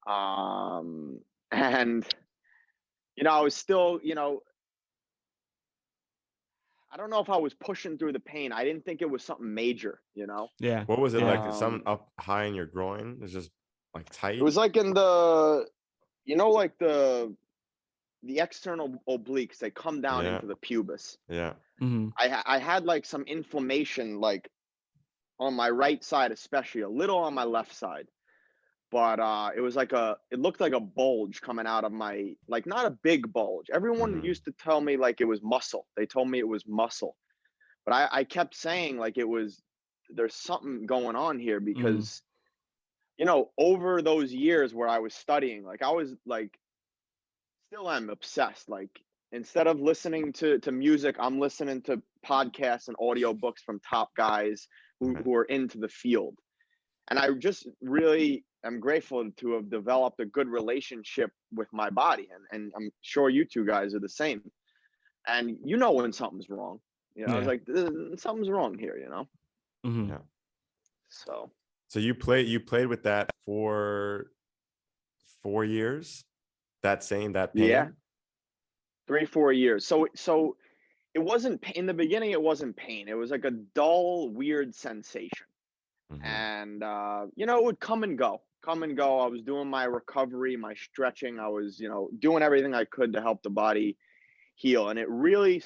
And, you know, I was still, you know, I don't know if I was pushing through the pain. I didn't think it was something major,
Yeah.
What was it like? Is
Um,
something up high in your groin? It's just like tight?
It was like in the, like the external obliques, they come down
Yeah.
into the pubis.
Yeah.
Mm-hmm.
I had like some inflammation, like on my right side, especially a little on my left side. But it was like it looked like a bulge coming out of my, like not a big bulge. Everyone
Mhm.
used to tell me like it was muscle. They told me it was muscle. But I kept saying like there's something going on here because, over those years where I was studying, like I was like, still am obsessed. Like instead of listening to music, I'm listening to podcasts and audiobooks from top guys
Right.
who are into the field. And I just really am grateful to have developed a good relationship with my body. And I'm sure you two guys are the same. And when something's wrong. I was
Yeah.
like, something's wrong here,
Mm-hmm.
Yeah.
So
So you played with that for 4 years? That pain?
yeah, 3-4 years. So it wasn't in the beginning. It wasn't pain. It was like a dull, weird sensation.
Mhm.
And it would come and go. I was doing my recovery, my stretching. I was doing everything I could to help the body heal. And it really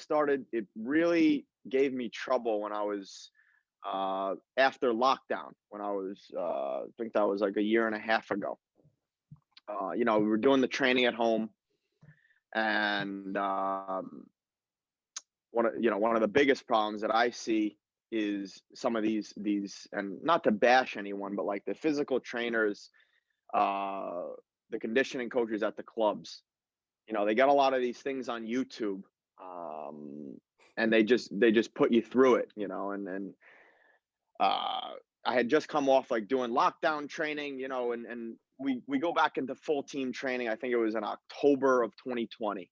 gave me trouble when I was after lockdown, when I was I think that was like a year and a half ago. We were doing the training at home, and one of the biggest problems that I see is some of these, and not to bash anyone, but like the physical trainers, the conditioning coaches at the clubs, they got a lot of these things on YouTube, and they just put you through it, and I had just come off like doing lockdown training, and we go back into full team training. I think it was in October of 2020.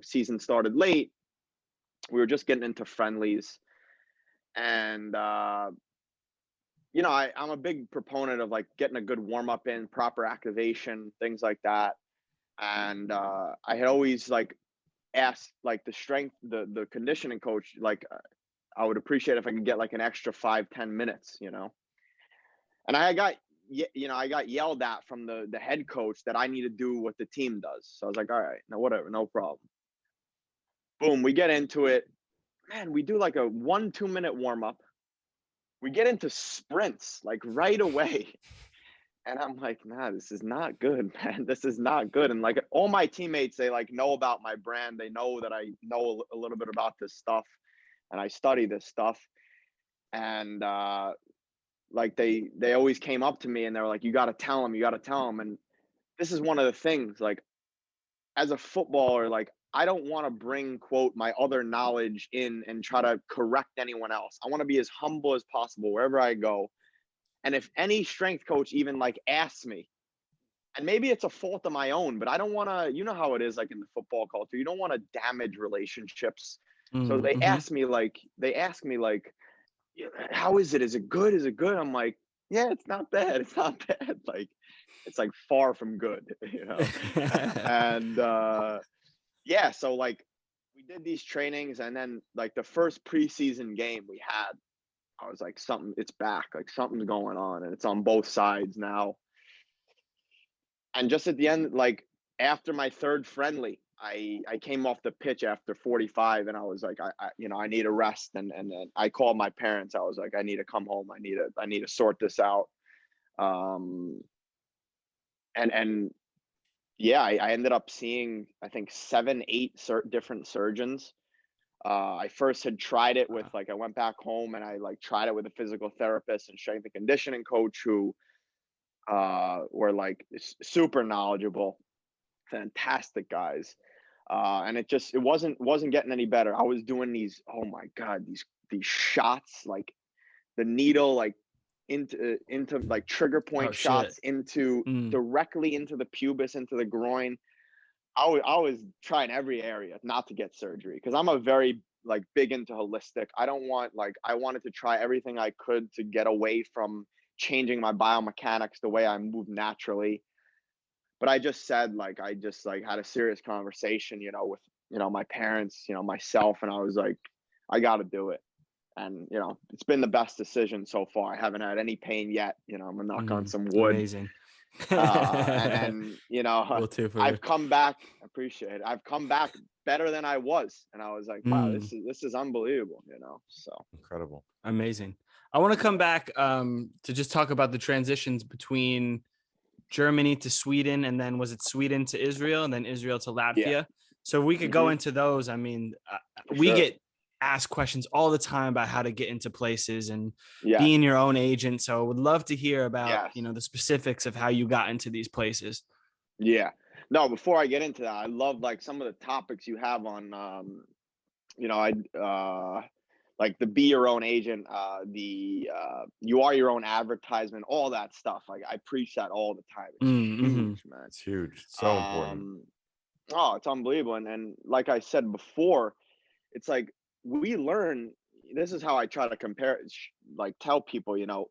Season started late. We were just getting into friendlies, and I'm a big proponent of like getting a good warm up in, proper activation, things like that. And I had always like asked like the conditioning coach, like I would appreciate if I could get like an extra 5-10 minutes, and I got yelled at from the head coach that I need to do what the team does. So I was like, all right, no, whatever, no problem. Boom, we get into it. Man, we do like a 1-2 minute warm up. We get into sprints like right away. And I'm like, nah, this is not good, man. This is not good. And like all my teammates, they like know about my brand. They know that I know a little bit about this stuff and I study this stuff. And like they always came up to me and they were like, you got to tell them. And this is one of the things, like as a footballer, like I don't want to bring, quote, my other knowledge in and try to correct anyone else. I want to be as humble as possible wherever I go. And if any strength coach even like asks me, and maybe it's a fault of my own, but I don't want to, how it is like in the football culture, you don't want to damage relationships. So they ask me like, how is it? Is it good? Is it good? I'm like, yeah, it's not bad. It's not bad. Like, it's like far from good, and yeah, so like we did these trainings, and then like the first preseason game we had, I was like, it's back, like something's going on, and it's on both sides now. And just at the end, like after my third friendly, I came off the pitch after 45, and I was like, I need a rest, and then I called my parents. I was like, I need to come home. I need to sort this out. And yeah, I ended up seeing, I think 7-8 different surgeons. I first had tried it with I went back home and I like tried it with a physical therapist and strength and conditioning coach who were like super knowledgeable, fantastic guys. And it wasn't getting any better. I was doing these, oh my God, these shots, like the needle, like into like trigger point shots into directly into the pubis, into the groin. I was trying every area not to get surgery because I'm a very like big into holistic. I wanted to try everything I could to get away from changing my biomechanics the way I move naturally. But I just said I had a serious conversation, with my parents, myself, and I was like, I got to do it. And, you know, it's been the best decision so far. I haven't had any pain yet. You know, I'm gonna knock on some wood.
Amazing.
And you know, I've come back. Appreciate it. I've come back better than I was, and I was like, wow, this is unbelievable. You know, so
incredible,
amazing. I want to come back to just talk about the transitions between Germany to Sweden, and then was it Sweden to Israel, and then Israel to Latvia? Yeah. So we could go into those. I mean, we get asked questions all the time about how to get into places and being your own agent. So I would love to hear about, you know, the specifics of how you got into these places.
Yeah. No, before I get into that, I love like some of the topics you have on, you know, like the be your own agent, you are your own advertisement, all that stuff. Like I preach that all the time. It's huge, man.
It's huge. It's so important.
Oh, it's unbelievable. And like I said before, it's like, we learn, this is how I try to compare it, like tell people, you know,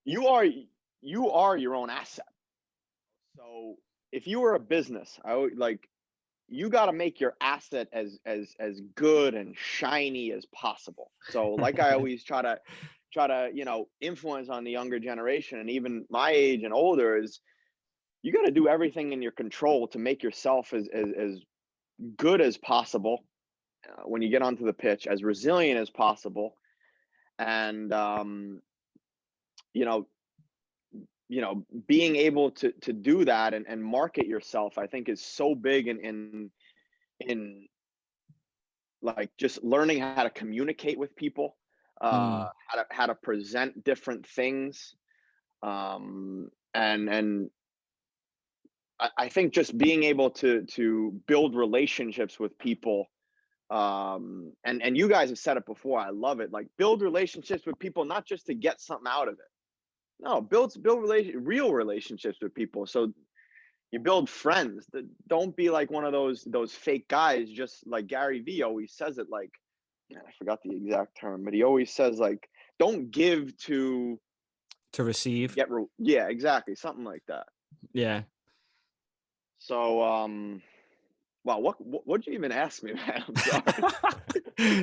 you are your own asset. So if you were a business, you got to make your asset as good and shiny as possible. So like I always try to, you know, influence on the younger generation, and even my age and older, is you got to do everything in your control to make yourself as good as possible. When you get onto the pitch, as resilient as possible, and you know, being able to do that and market yourself, I think is so big in like just learning how to communicate with people, how to present different things, and I think just being able to build relationships with people. And you guys have said it before. I love it. Like, build relationships with people, not just to get something out of it. No, build real relationships with people. So you build friends. Don't be like one of those fake guys. Just like Gary Vee always says it. Like, I forgot the exact term, but he always says, like, don't give to
receive.
Yeah, exactly, something like that.
Yeah.
So wow, what'd you even ask me, man?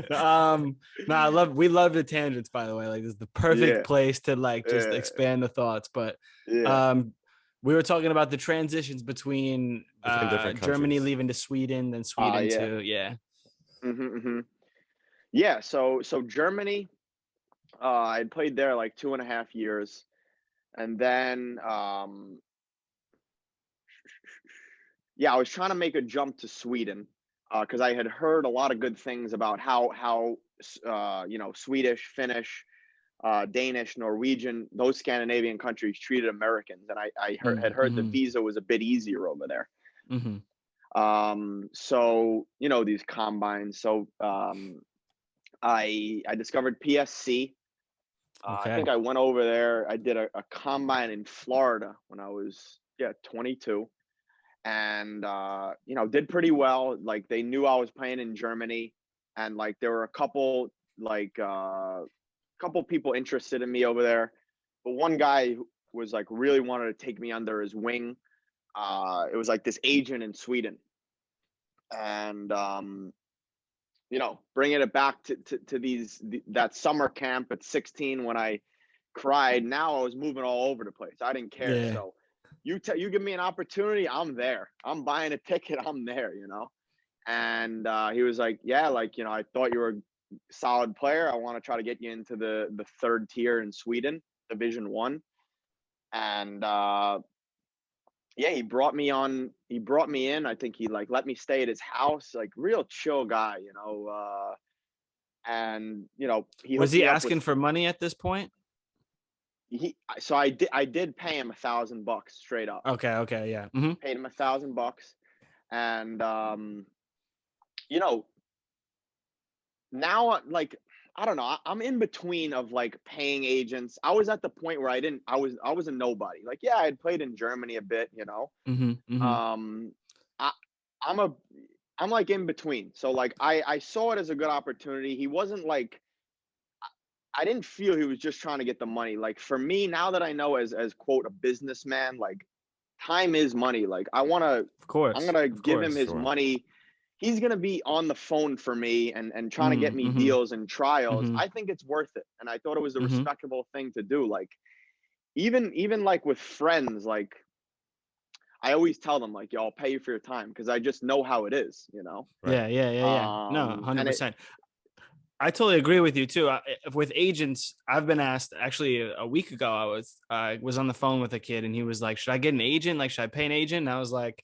I'm sorry.
We love the tangents, by the way. Like, this is the perfect place to like just expand the thoughts. But we were talking about the transitions between Germany leaving to Sweden, then Sweden to
Yeah, so Germany, I played there like 2.5 years, and then I was trying to make a jump to Sweden, because I had heard a lot of good things about how you know, Swedish, Finnish, Danish, Norwegian, those Scandinavian countries treated Americans, and I had heard the visa was a bit easier over there. So, you know, these combines. So I discovered PSC. I think I went over there. I did a combine in Florida when I was 22. And you know, did pretty well. Like, they knew I was playing in Germany, and like there were a couple people interested in me over there, but one guy was like really wanted to take me under his wing. It was like this agent in Sweden, and you know, bringing it back to that summer camp at 16 when I cried. Now I was moving all over the place. I didn't care. So you give me an opportunity, I'm there. I'm buying a ticket, I'm there, you know? And he was like, yeah, like, you know, I thought you were a solid player. I want to try to get you into the third tier in Sweden, Division 1. And he brought me in. I think he like let me stay at his house, like real chill guy, you know. And you know,
was he asking for money at this point?
I did pay him $1,000 straight up.
Okay, yeah.
Paid him $1,000, and you know, now, like, I don't know, I'm in between of like paying agents. I was at the point where I was a nobody. Like, yeah, I had played in Germany a bit, you know. I'm like in between. So like I saw it as a good opportunity. He wasn't like, I didn't feel he was just trying to get the money. Like, for me, now that I know as quote a businessman, like, time is money. Like, I'm gonna give him his money. he's going to be on the phone for me and trying to get me deals and trials, I think it's worth it. And I thought it was a respectable thing to do. Like, even like with friends, like I always tell them, like, yo, I'll pay you for your time, because I just know how it is, you know?
Right. Yeah. No, 100%. I totally agree with you too. With agents, I've been asked, actually a week ago, I was on the phone with a kid and he was like, should I get an agent? Like, should I pay an agent? And I was like,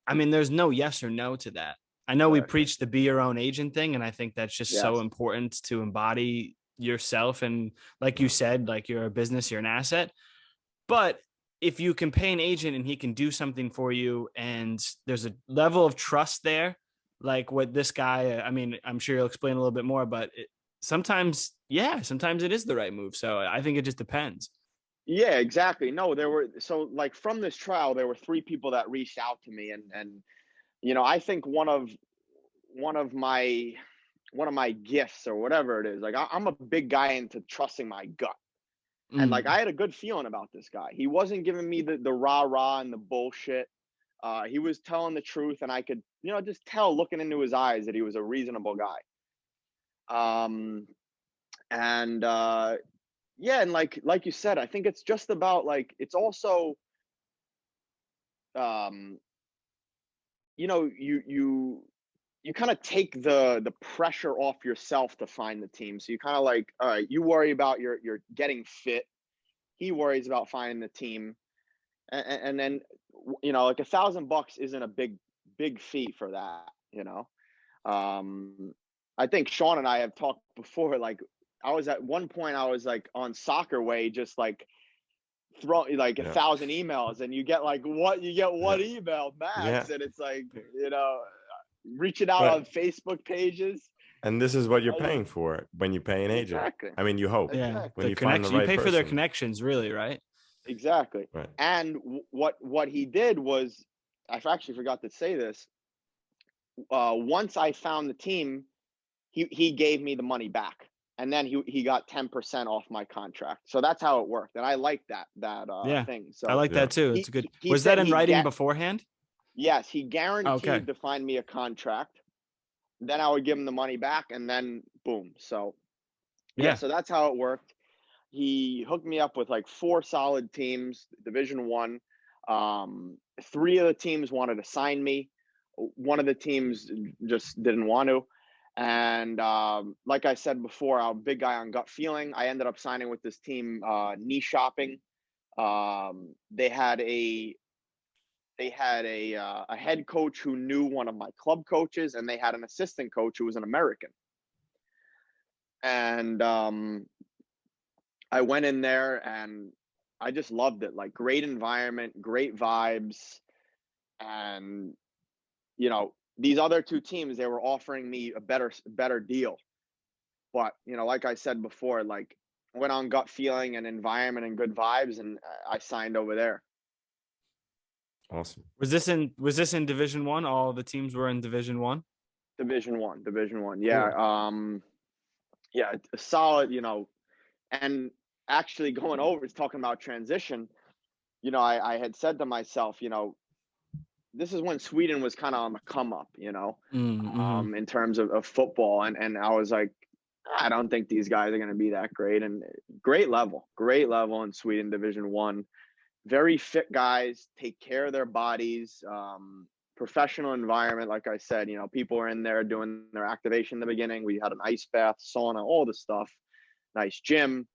I mean, there's no yes or no to that. I know we preach the be your own agent thing, and I think that's just so important to embody yourself. And like you said, like, you're a business, you're an asset. But if you can pay an agent and he can do something for you, and there's a level of trust there, like what this guy, I mean, I'm sure you'll explain a little bit more, but sometimes it is the right move. So I think it just depends.
Yeah, exactly. No, so like from this trial, there were 3 people that reached out to me, and you know, I think one of my gifts, or whatever it is, like I'm a big guy into trusting my gut. And like, I had a good feeling about this guy. He wasn't giving me the rah and the bullshit. He was telling the truth, and I could, you know, just tell, looking into his eyes, that he was a reasonable guy. And yeah, and like you said, I think it's just about, like, it's also, you know, you kind of take the pressure off yourself to find the team. So you kind of like, all right, you worry about your getting fit. He worries about finding the team. And then, you know, like $1,000 isn't a big fee for that, you know? I think Sean and I have talked before, like, I was at one point, I was like on Soccer Way, just like throwing like 1,000 emails, and you get like one email max, and it's like, you know, reaching out on Facebook pages.
And this is what you're paying for when you pay an agent.
Exactly.
I mean, you hope.
Yeah.
When you find the right
you pay
person.
for their connections, really, right?
Exactly.
Right.
And what he did was, I actually forgot to say this. Once I found the team, he gave me the money back, and then he got 10% off my contract. So that's how it worked, and I like that thing. So
I like that too. It's a good.
He
Was that in writing beforehand?
Yes, he guaranteed to find me a contract. Then I would give him the money back, and then boom. So yeah, so that's how it worked. He hooked me up with like 4 solid teams, Division 1. 3 of the teams wanted to sign me. One of the teams just didn't want to. And like I said before, I'm a big guy on gut feeling. I ended up signing with this team, Knee Shopping. They had a head coach who knew one of my club coaches, and they had an assistant coach who was an American. And I went in there, and I just loved it. Like, great environment, great vibes. And, you know, these other 2 teams, they were offering me a better deal. But, you know, like I said before, like, I went on gut feeling and environment and good vibes, and I signed over there.
Awesome.
Was this in Division 1? All the teams were in Division 1?
Division 1. Yeah. Cool. Yeah, a solid, you know. And actually, going over, it's talking about transition. You know, I had said to myself, you know, this is when Sweden was kind of on the come up, you know, in terms of football. And I was like, I don't think these guys are going to be that great. And great level in Sweden, Division 1. Very fit guys, take care of their bodies, professional environment. Like I said, you know, people were in there doing their activation in the beginning. We had an ice bath, sauna, all the stuff, nice gym.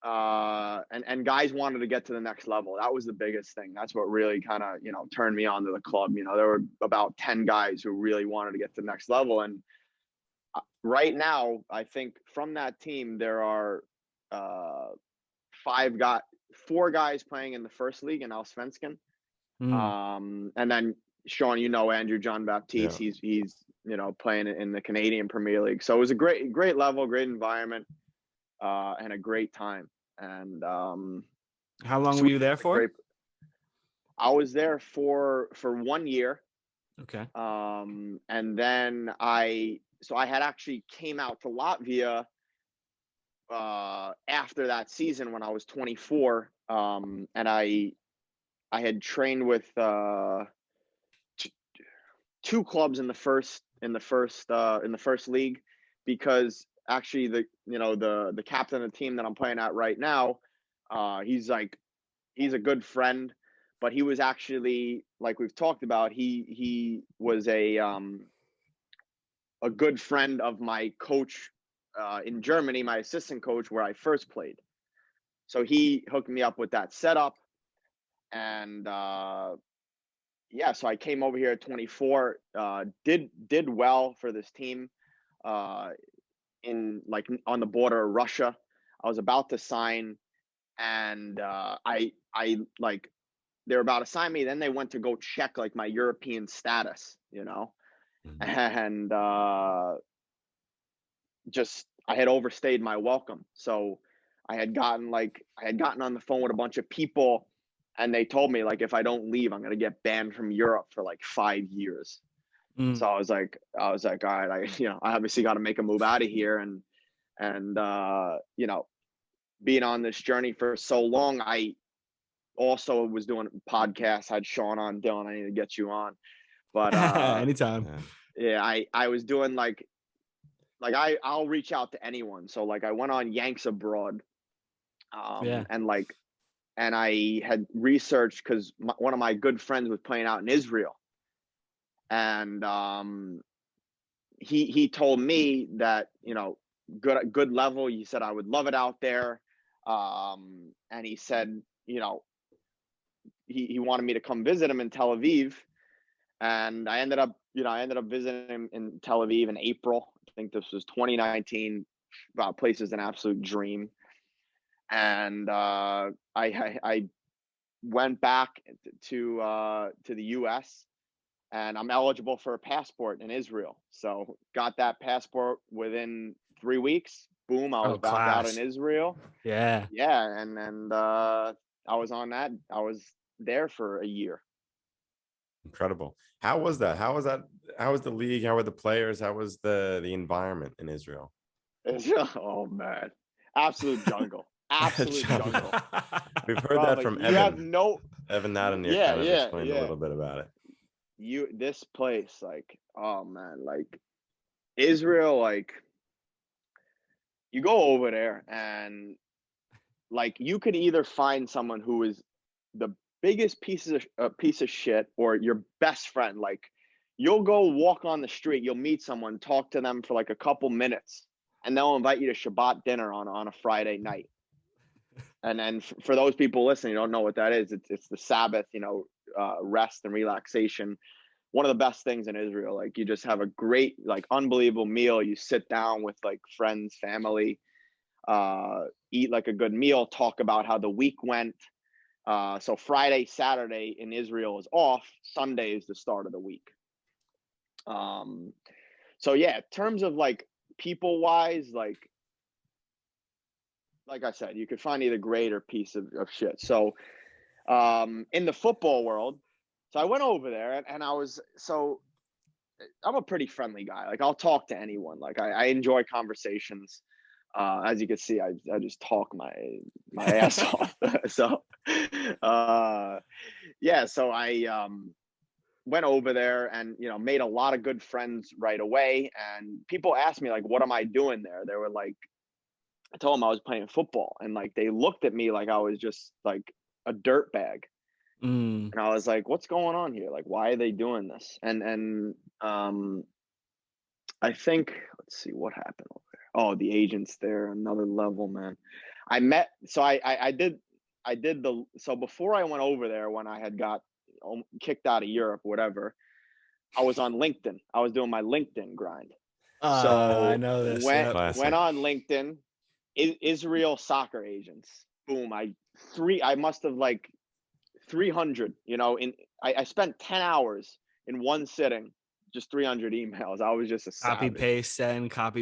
And guys wanted to get to the next level. That was the biggest thing. That's what really kind of, you know, turned me on to the club. You know, there were about 10 guys who really wanted to get to the next level. And right now, I think from that team, there are 4 guys playing in the first league in Allsvenskan. And then Sean, you know, Andrew John Baptiste, he's you know, playing in the Canadian Premier League. So it was a great level, great environment, and a great time. And
how long were you there for?
I was there for 1 year.
Okay.
And then I had actually came out to Latvia after that season when I was 24. And I had trained with 2 clubs in the first league, because actually the captain of the team that I'm playing at right now, he's a good friend, but he was actually, like we've talked about, he was a good friend of my coach in Germany, my assistant coach where I first played. So he hooked me up with that setup, and yeah, so I came over here at 24, did well for this team in like on the border of Russia. I was about to sign, and I like, they were about to sign me. Then they went to go check like my European status, and just I had overstayed my welcome. So I had gotten on the phone with a bunch of people, and they told me like, if I don't leave, I'm gonna get banned from Europe for like 5 years. So I was like, all right, I obviously got to make a move out of here, and being on this journey for so long, I also was doing podcasts. Had Sean on, Dylan. I need to get you on, but
anytime.
Yeah, I was doing like I'll reach out to anyone. So like I went on Yanks Abroad, and I had researched because one of my good friends was playing out in Israel, and he told me that good level. He said I would love it out there, and he said he wanted me to come visit him in Tel Aviv, and I ended up visiting him in Tel Aviv in April. I think this was 2019. Place is an absolute dream, and I went back to the U.S. and I'm eligible for a passport in Israel. So got that passport within 3 weeks. Boom, I was back out in Israel.
Yeah,
and I was on that. I was there for a year.
Incredible. How was that? How was the league? How were the players? How was the environment in Israel?
Oh man, absolute jungle. Absolute jungle.
We've heard that from Evan. Evan Nadanir explained a little bit about it.
This place, like, oh man, like Israel, like you go over there and like you could either find someone who is the biggest piece of shit or your best friend. Like you'll go walk on the street, you'll meet someone, talk to them for like a couple minutes, and they'll invite you to Shabbat dinner on a Friday night. And then for those people listening, you don't know what that is. It's the Sabbath, rest and relaxation. One of the best things in Israel. Like you just have a great, like unbelievable meal. You sit down with like friends, family, eat like a good meal, talk about how the week went. So Friday, Saturday in Israel is off. Sunday is the start of the week. So yeah, in terms of like people wise, like I said, you could find either great or piece of shit. So in the football world, so I went over there and I'm a pretty friendly guy. Like I'll talk to anyone. Like I enjoy conversations. As you can see, I just talk my ass off. So yeah, so I went over there and made a lot of good friends right away. And people asked me like, what am I doing there? They were like, I told them I was playing football, and like they looked at me like I was just like a dirt bag. And I was like, what's going on here? Like, why are they doing this? And I think, let's see what happened over there. Oh, the agents there, another level, man. I before I went over there, when I had got kicked out of Europe, whatever, I was on LinkedIn. I was doing my LinkedIn grind. So
I know this.
Went on LinkedIn, Israel soccer agents. Boom. I must have like 300, I spent 10 hours in one sitting, just 300 emails. I was just a
copy,
savage.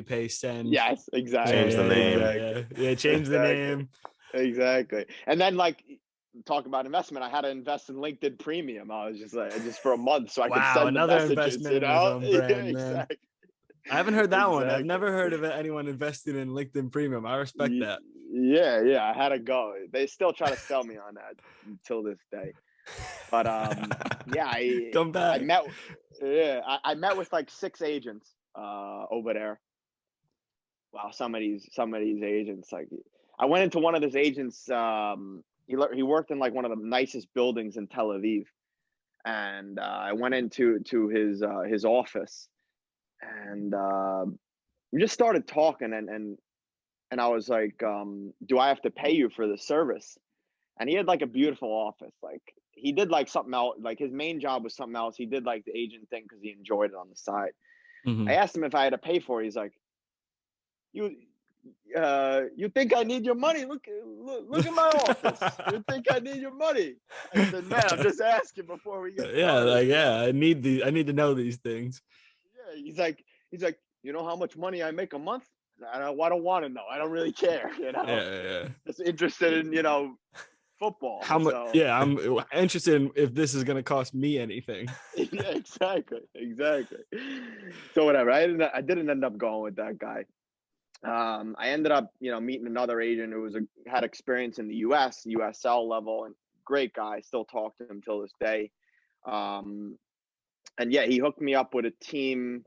paste, send.
Yes, exactly.
Change the name.
Change the name.
Exactly. And then like talk about investment. I had to invest in LinkedIn Premium. I was just for a month so I could send
another
the messages,
investment in his own brand,
exactly.
I haven't heard that one. I've never heard of anyone investing in LinkedIn Premium. I respect that.
Yeah. I had to go. They still try to sell me on that until this day. But yeah,
come back.
Yeah, I met with like 6 agents over there. Wow, some of these agents, like, I went into one of his agents. He worked in like one of the nicest buildings in Tel Aviv, and I went into his office, and we just started talking, and I was like, do I have to pay you for the service? And he had like a beautiful office. Like, he did like something else. Like, his main job was something else. He did like the agent thing because he enjoyed it on the side.
Mhm.
I asked him if I had to pay for it. He's like, you think I need your money? Look at my office. You think I need your money? I said, man, I'm just asking before we get started.
I need to know these things.
Yeah, he's like, you know how much money I make a month? I don't want to know. I don't really care. You know,
Yeah.
just interested in football.
How much?
So,
Yeah, I'm interested in if this is going to cost me anything.
yeah, exactly. So whatever. I didn't end up going with that guy. I ended up, meeting another agent who had experience in the U.S. USL level, and great guy. Still talk to him till this day. And yeah, he hooked me up with a team.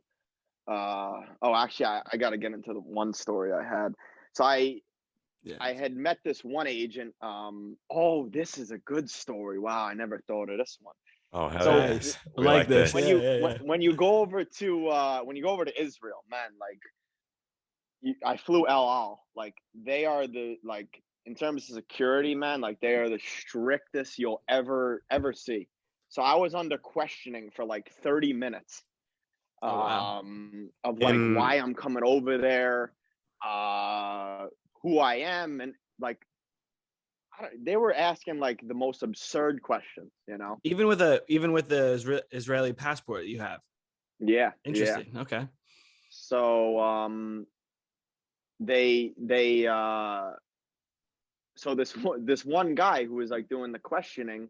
Actually, I got to get into the one story I had. So I had met this one agent. This is a good story. Wow, I never thought of this one.
Oh, hell
So
yes.
I like this.
When you go over to Israel, man, like, I flew El Al. Like, they are in terms of security, man, like, they are the strictest you'll ever see. So I was under questioning for like 30 minutes.
Oh, wow.
Of like why I'm coming over there, who I am, and like, they were asking like the most absurd questions,
Even with the Israeli passport you have.
Yeah.
Interesting.
Yeah.
Okay.
So so this one guy who was like doing the questioning,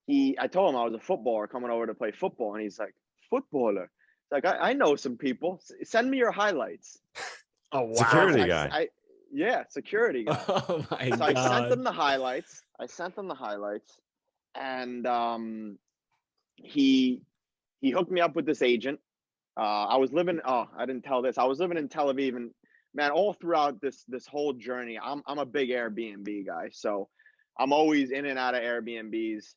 I told him I was a footballer coming over to play football, and he's like, footballer? It's like, I know some people. Send me your highlights.
Oh, wow.
Security guy.
Security guy.
Oh my
So
God.
I sent them the highlights. And he hooked me up with this agent. I was living. Oh, I didn't tell this. I was living in Tel Aviv, and man, all throughout this whole journey, I'm a big Airbnb guy. So I'm always in and out of Airbnbs.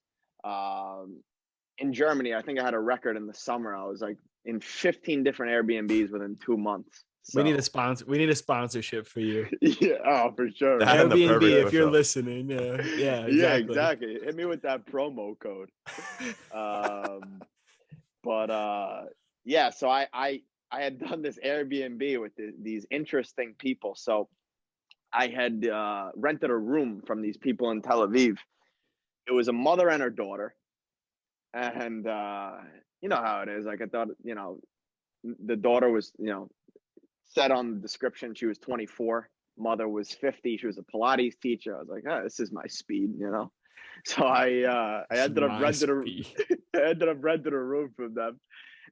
In Germany, I think I had a record in the summer. I was like in 15 different Airbnbs within 2 months. So.
We need a sponsor. We need a sponsorship for you.
Yeah, oh, for sure.
Airbnb, if you're listening. Yeah, exactly.
Yeah, exactly. Hit me with that promo code. Yeah, so I had done this Airbnb with these interesting people. So I had rented a room from these people in Tel Aviv. It was a mother and her daughter. And you know how it is. Like, I thought, the daughter was, said on the description she was 24. Mother was 50. She was a Pilates teacher. I was like, this is my speed, So I ended up renting a room from them.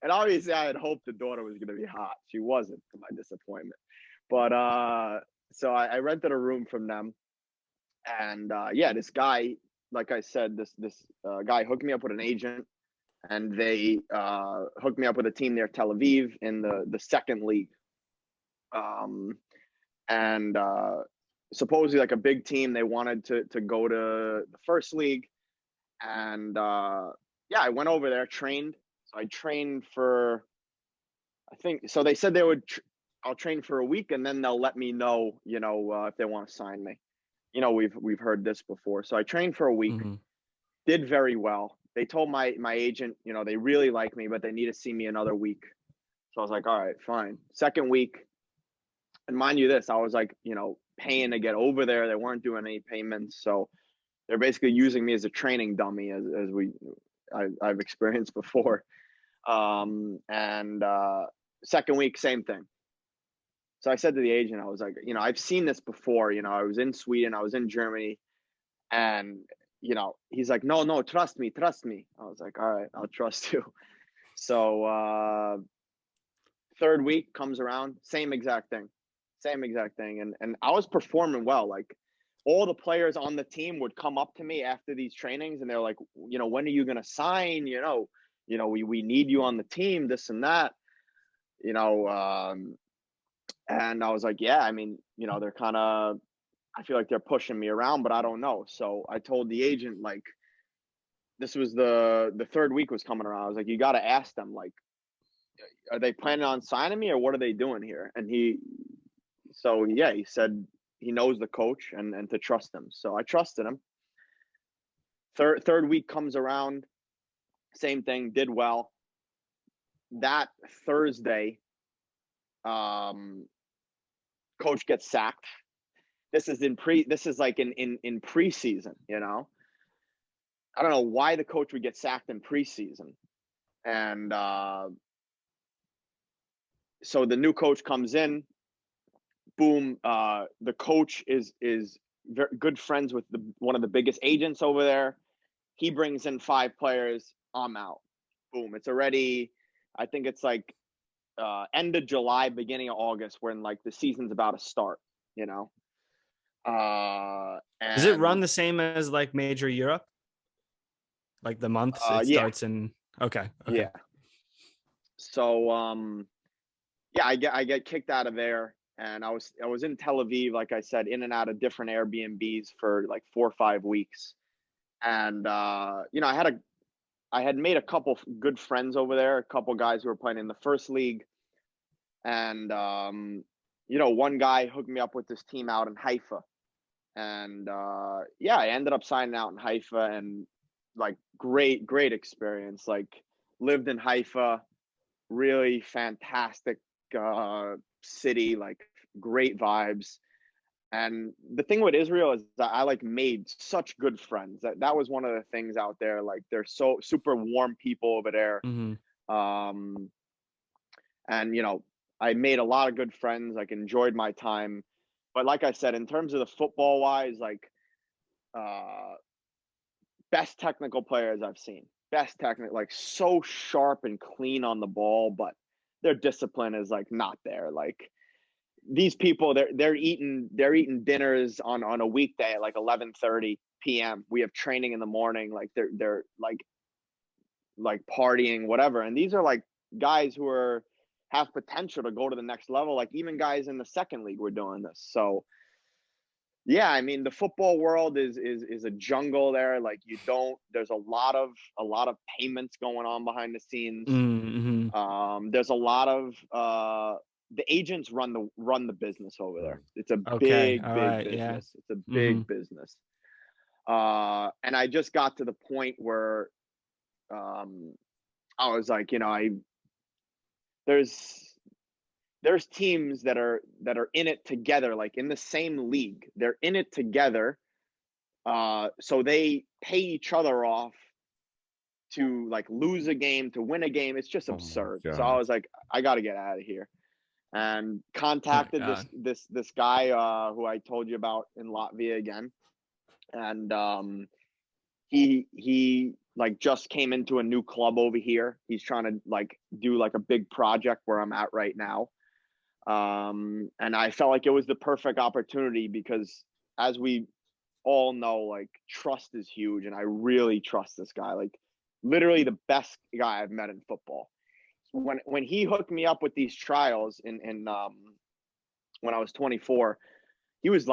And obviously I had hoped the daughter was going to be hot. She wasn't, to my disappointment. But so I rented a room from them. And this guy, like I said, this guy hooked me up with an agent, and they hooked me up with a team near Tel Aviv in the second league. And supposedly like a big team, they wanted to go to the first league. And I went over there, trained. So I trained for, I think, so they said I'll train for a week, and then they'll let me know, if they want to sign me. We've heard this before. So I trained for a week, did very well. They told my agent, they really like me, but they need to see me another week. So I was like, all right, fine. Second week. And mind you this, I was like, paying to get over there. They weren't doing any payments. So they're basically using me as a training dummy, as I've experienced before. Second week, same thing. So I said to the agent, I was like, I've seen this before. I was in Sweden, I was in Germany, and, he's like, no, trust me. I was like, all right, I'll trust you. So third week comes around, same exact thing. And I was performing well. Like, all the players on the team would come up to me after these trainings, and they're like, when are you going to sign? you know, we need you on the team, this and that, you know. And I was like, yeah, I mean, you know, they're kind of, I feel like they're pushing me around, but I don't know. So I told the agent, like, this was the third week was coming around. I was like, you got to ask them, like, are they planning on signing me or what are they doing here? And he said he knows the coach and to trust him. So I trusted him. Third week comes around, same thing, did well. That Thursday, coach gets sacked. This is like in preseason, you know. I don't know why the coach would get sacked in preseason. And so the new coach comes in, boom, the coach is very good friends with one of the biggest agents over there. He brings in 5 players, I'm out. Boom. It's already, I think it's like end of July, beginning of August, when like the season's about to start, you know.
Does it run the same as like Major Europe? Like the month starts in okay.
Yeah. So I get kicked out of there, and I was in Tel Aviv, like I said, in and out of different Airbnbs for like 4 or 5 weeks. And you know, I had made a couple good friends over there, a couple guys who were playing in the first league. And you know, one guy hooked me up with this team out in Haifa. And I ended up signing out in Haifa, and like great experience. Like, lived in Haifa, really fantastic city, like great vibes. And the thing with Israel is that I like made such good friends. That was one of the things out there. Like, they're so super warm people over there.
Mm-hmm.
And you know, I made a lot of good friends, like enjoyed my time. But like I said, in terms of the football wise, like best technical players I've seen. Best technical, like so sharp and clean on the ball, but their discipline is like not there. Like, these people, they're eating dinners on a weekday at like 11:30 p.m. We have training in the morning. Like they're like partying, whatever. And these are like guys who have potential to go to the next level. Like, even guys in the second league were doing this. So yeah, I mean, the football world is a jungle there. Like, there's a lot of payments going on behind the scenes.
Mm-hmm.
There's a lot of the agents run the business over there. It's a big business. Yeah. It's a big business. And I just got to the point where I was like, you know, there's teams that are in it together, like in the same league. They're in it together. So they pay each other off to like lose a game, to win a game. It's just absurd. So I was like, I got to get out of here. And contacted this guy who I told you about in Latvia again. And he like just came into a new club over here. He's trying to like do like a big project where I'm at right now. And I felt like it was the perfect opportunity because, as we all know, like, trust is huge. And I really trust this guy, like literally the best guy I've met in football. When he hooked me up with these trials in when I was 24, he was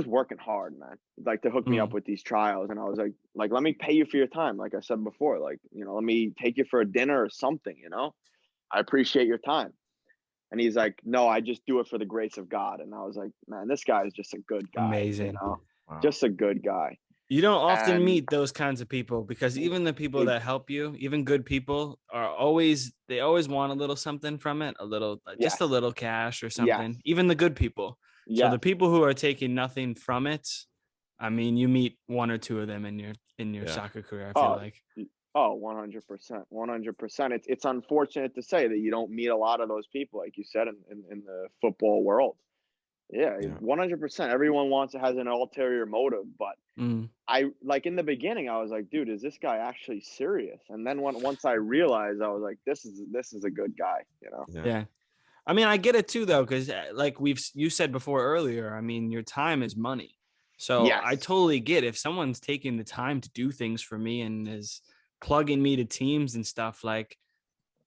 working hard, man, like to hook me up with these trials. And I was like, let me pay you for your time. Like I said before, like, you know, let me take you for a dinner or something, you know, I appreciate your time. And he's like, no, I just do it for the grace of God. And I was like, man, this guy is just a good guy.
Amazing.
You know? Wow. Just a good guy.
You don't often meet those kinds of people, because even the people that help you, even good people, they always want a little something from it, just a little cash or something. Yes. Even the good people. Yes. So the people who are taking nothing from it, I mean, you meet 1 or 2 of them in your soccer career, I feel like.
Oh, 100%. 100%. It's unfortunate to say that you don't meet a lot of those people, like you said, in the football world. Yeah, 100%. Everyone has an ulterior motive, but I, like, in the beginning, I was like, dude, is this guy actually serious? And then once I realized, I was like, this is a good guy, you know?
Yeah. I mean, I get it too, though, because like you said before earlier, I mean, your time is money. So yes. I totally get if someone's taking the time to do things for me and is plugging me to teams and stuff, like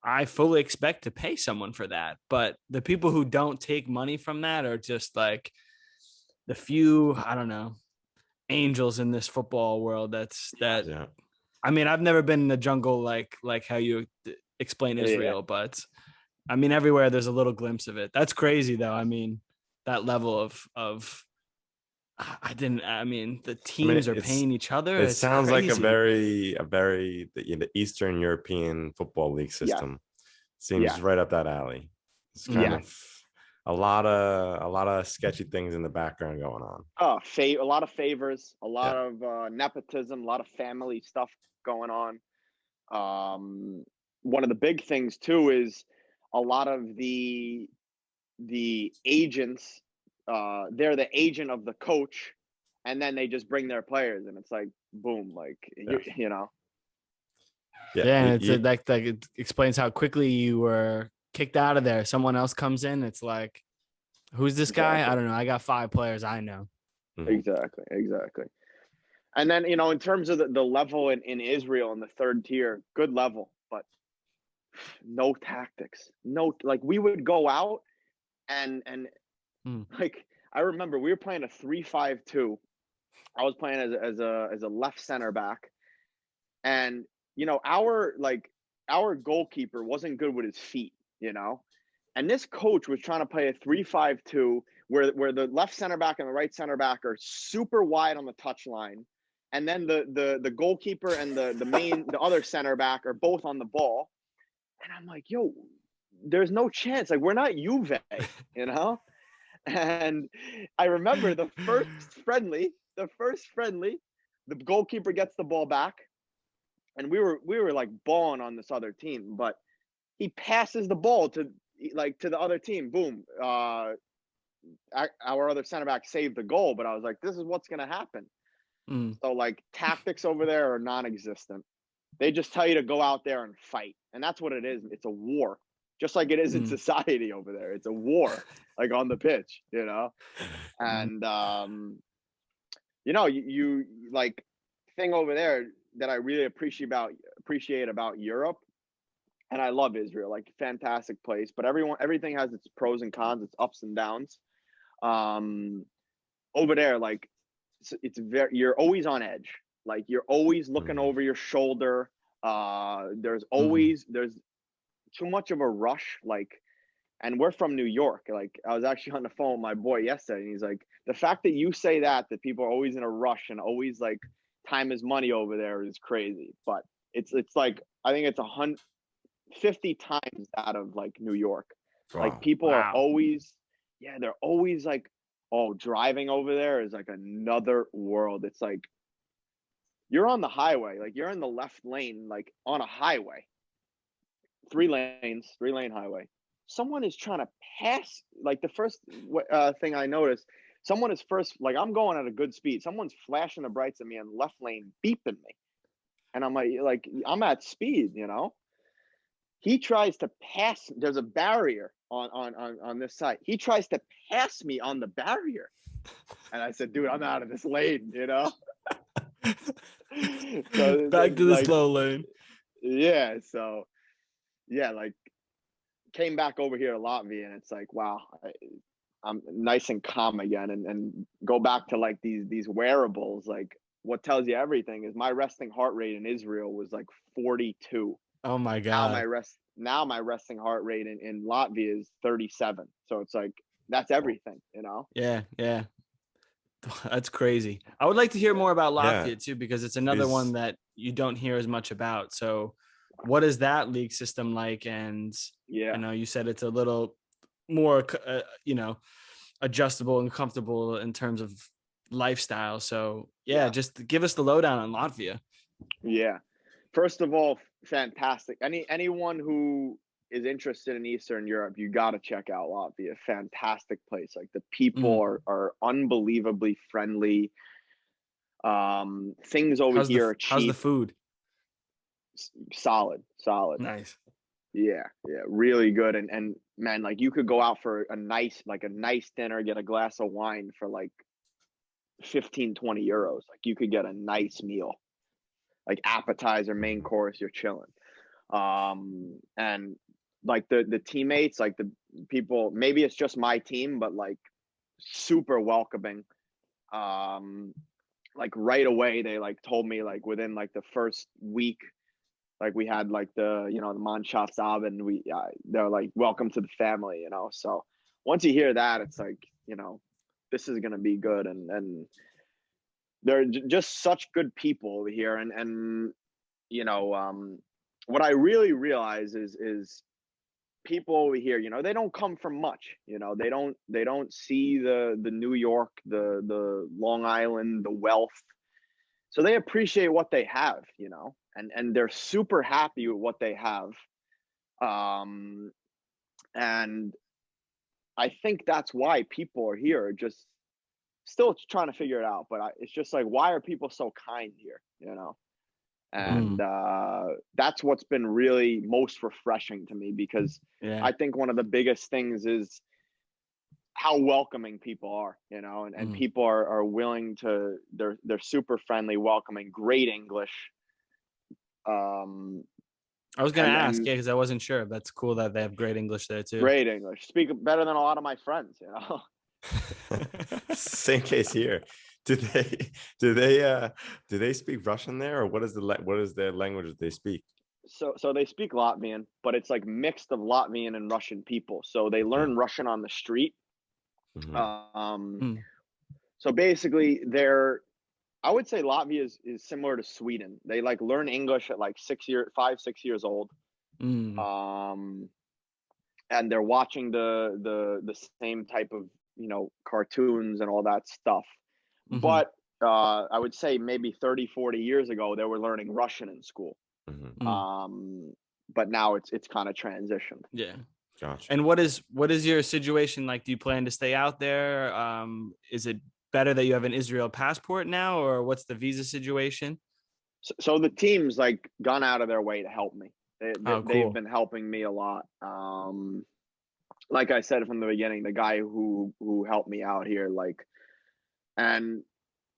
I fully expect to pay someone for that. But the people who don't take money from that are just like the few, I don't know, angels in this football world.
Yeah.
I mean, I've never been in the jungle like how you explain Israel, but I mean, everywhere there's a little glimpse of it. That's crazy though. I mean, that level of the teams are paying each other.
It
It's
sounds
crazy.
like the Eastern European Football League system. Seems right up that alley. It's kind of a lot of sketchy things in the background going on.
Oh, a lot of favors, a lot of nepotism, a lot of family stuff going on. One of the big things too is a lot of the agents. They're the agent of the coach, and then they just bring their players, and it's like boom, like you know.
Yeah, that it explains how quickly you were kicked out of there. Someone else comes in, it's like, who's this guy? I don't know. I got 5 players I know.
Exactly. And then, in terms of the level in Israel in the third tier, good level, but no tactics. No, like we would go out and like I remember we were playing a 3-5-2. I was playing as a left center back, and our goalkeeper wasn't good with his feet, and this coach was trying to play a 3-5-2 where the left center back and the right center back are super wide on the touchline, and then the goalkeeper and the other center back are both on the ball, and I'm like, yo, there's no chance, like we're not Juve, And I remember the first friendly, the goalkeeper gets the ball back, and we were like balling on this other team, but he passes the ball to the other team. Boom. Our other center back saved the goal, but I was like, this is what's going to happen. So like tactics over there are non-existent. They just tell you to go out there and fight. And that's what it is. It's a war, just like it is in society over there. It's a war, like on the pitch, and, you like thing over there that I really appreciate about Europe. And I love Israel, like fantastic place, but everything has its pros and cons, its ups and downs. Over there, like you're always on edge. Like you're always looking over your shoulder. There's too much of a rush. Like, and we're from New York. Like I was actually on the phone with my boy yesterday, and he's like, the fact that you say that people are always in a rush and always like time is money over there is crazy. But it's like, I think it's 150 times that of like New York. Wow. Like people are always, they're always like, oh, driving over there is like another world. It's like you're on the highway, like you're in the left lane, like on a highway, 3 lane highway. Someone is trying to pass. Like the first thing I noticed, someone is like I'm going at a good speed. Someone's flashing the brights at me in left lane, beeping me, and I'm like I'm at speed, He tries to pass. There's a barrier on this side. He tries to pass me on the barrier, and I said, "Dude, I'm out of this lane," So
back to the slow lane.
Yeah. So, like came back over here to Latvia, and it's like, wow, I'm nice and calm again, and go back to like these wearables. Like what tells you everything is my resting heart rate in Israel was like 42.
Oh my God.
Now my resting heart rate in Latvia is 37. So it's like, that's everything,
Yeah. That's crazy. I would like to hear more about Latvia too, because it's another one that you don't hear as much about. So what is that league system like? And I know you said it's a little more, adjustable and comfortable in terms of lifestyle. So just give us the lowdown on Latvia. Yeah.
First of all, fantastic. Anyone who is interested in Eastern Europe, you got to check out Latvia. Fantastic place. Like the people are unbelievably friendly. Things over here are cheap.
How's the food?
Solid.
Nice.
Yeah, really good. And man, like you could go out for a nice dinner, get a glass of wine for like 15-20 euros. Like you could get a nice meal. like appetizer, main course, you're chilling. And like the teammates, like the people, maybe it's just my team, but like super welcoming. Like right away, they like told me like within like the first week, like we had like the Mannschaft and they're like, welcome to the family, So once you hear that, it's like, this is going to be good. And they're just such good people over here. And what I really realize is people over here, they don't come from much, they don't see the New York, the Long Island, the wealth. So they appreciate what they have, and they're super happy with what they have. And I think that's why people are here, just still trying to figure it out. But it's just like, why are people so kind here, And that's what's been really most refreshing to me, because I think one of the biggest things is how welcoming people are, and people are willing to, they're super friendly, welcoming, great English.
I was going to ask, because I wasn't sure. That's cool that they have great English there too.
Great English. Speak better than a lot of my friends,
Same case here. Do they speak Russian there, or what is their language that they speak?
So they speak Latvian, but it's like mixed of Latvian and Russian people. So they learn Russian on the street. So basically I would say Latvia is similar to Sweden. They like learn English at like 6 years old. And they're watching the same type of, cartoons and all that stuff. But I would say maybe 30, 40 years ago, they were learning Russian in school. But now it's kind of transitioned.
Yeah.
Gotcha.
And what is your situation like? Do you plan to stay out there? Is it better that you have an Israel passport now, or what's the visa situation?
So the team's like gone out of their way to help me.
Cool.
They've been helping me a lot. Like I said from the beginning, the guy who helped me out here, like, and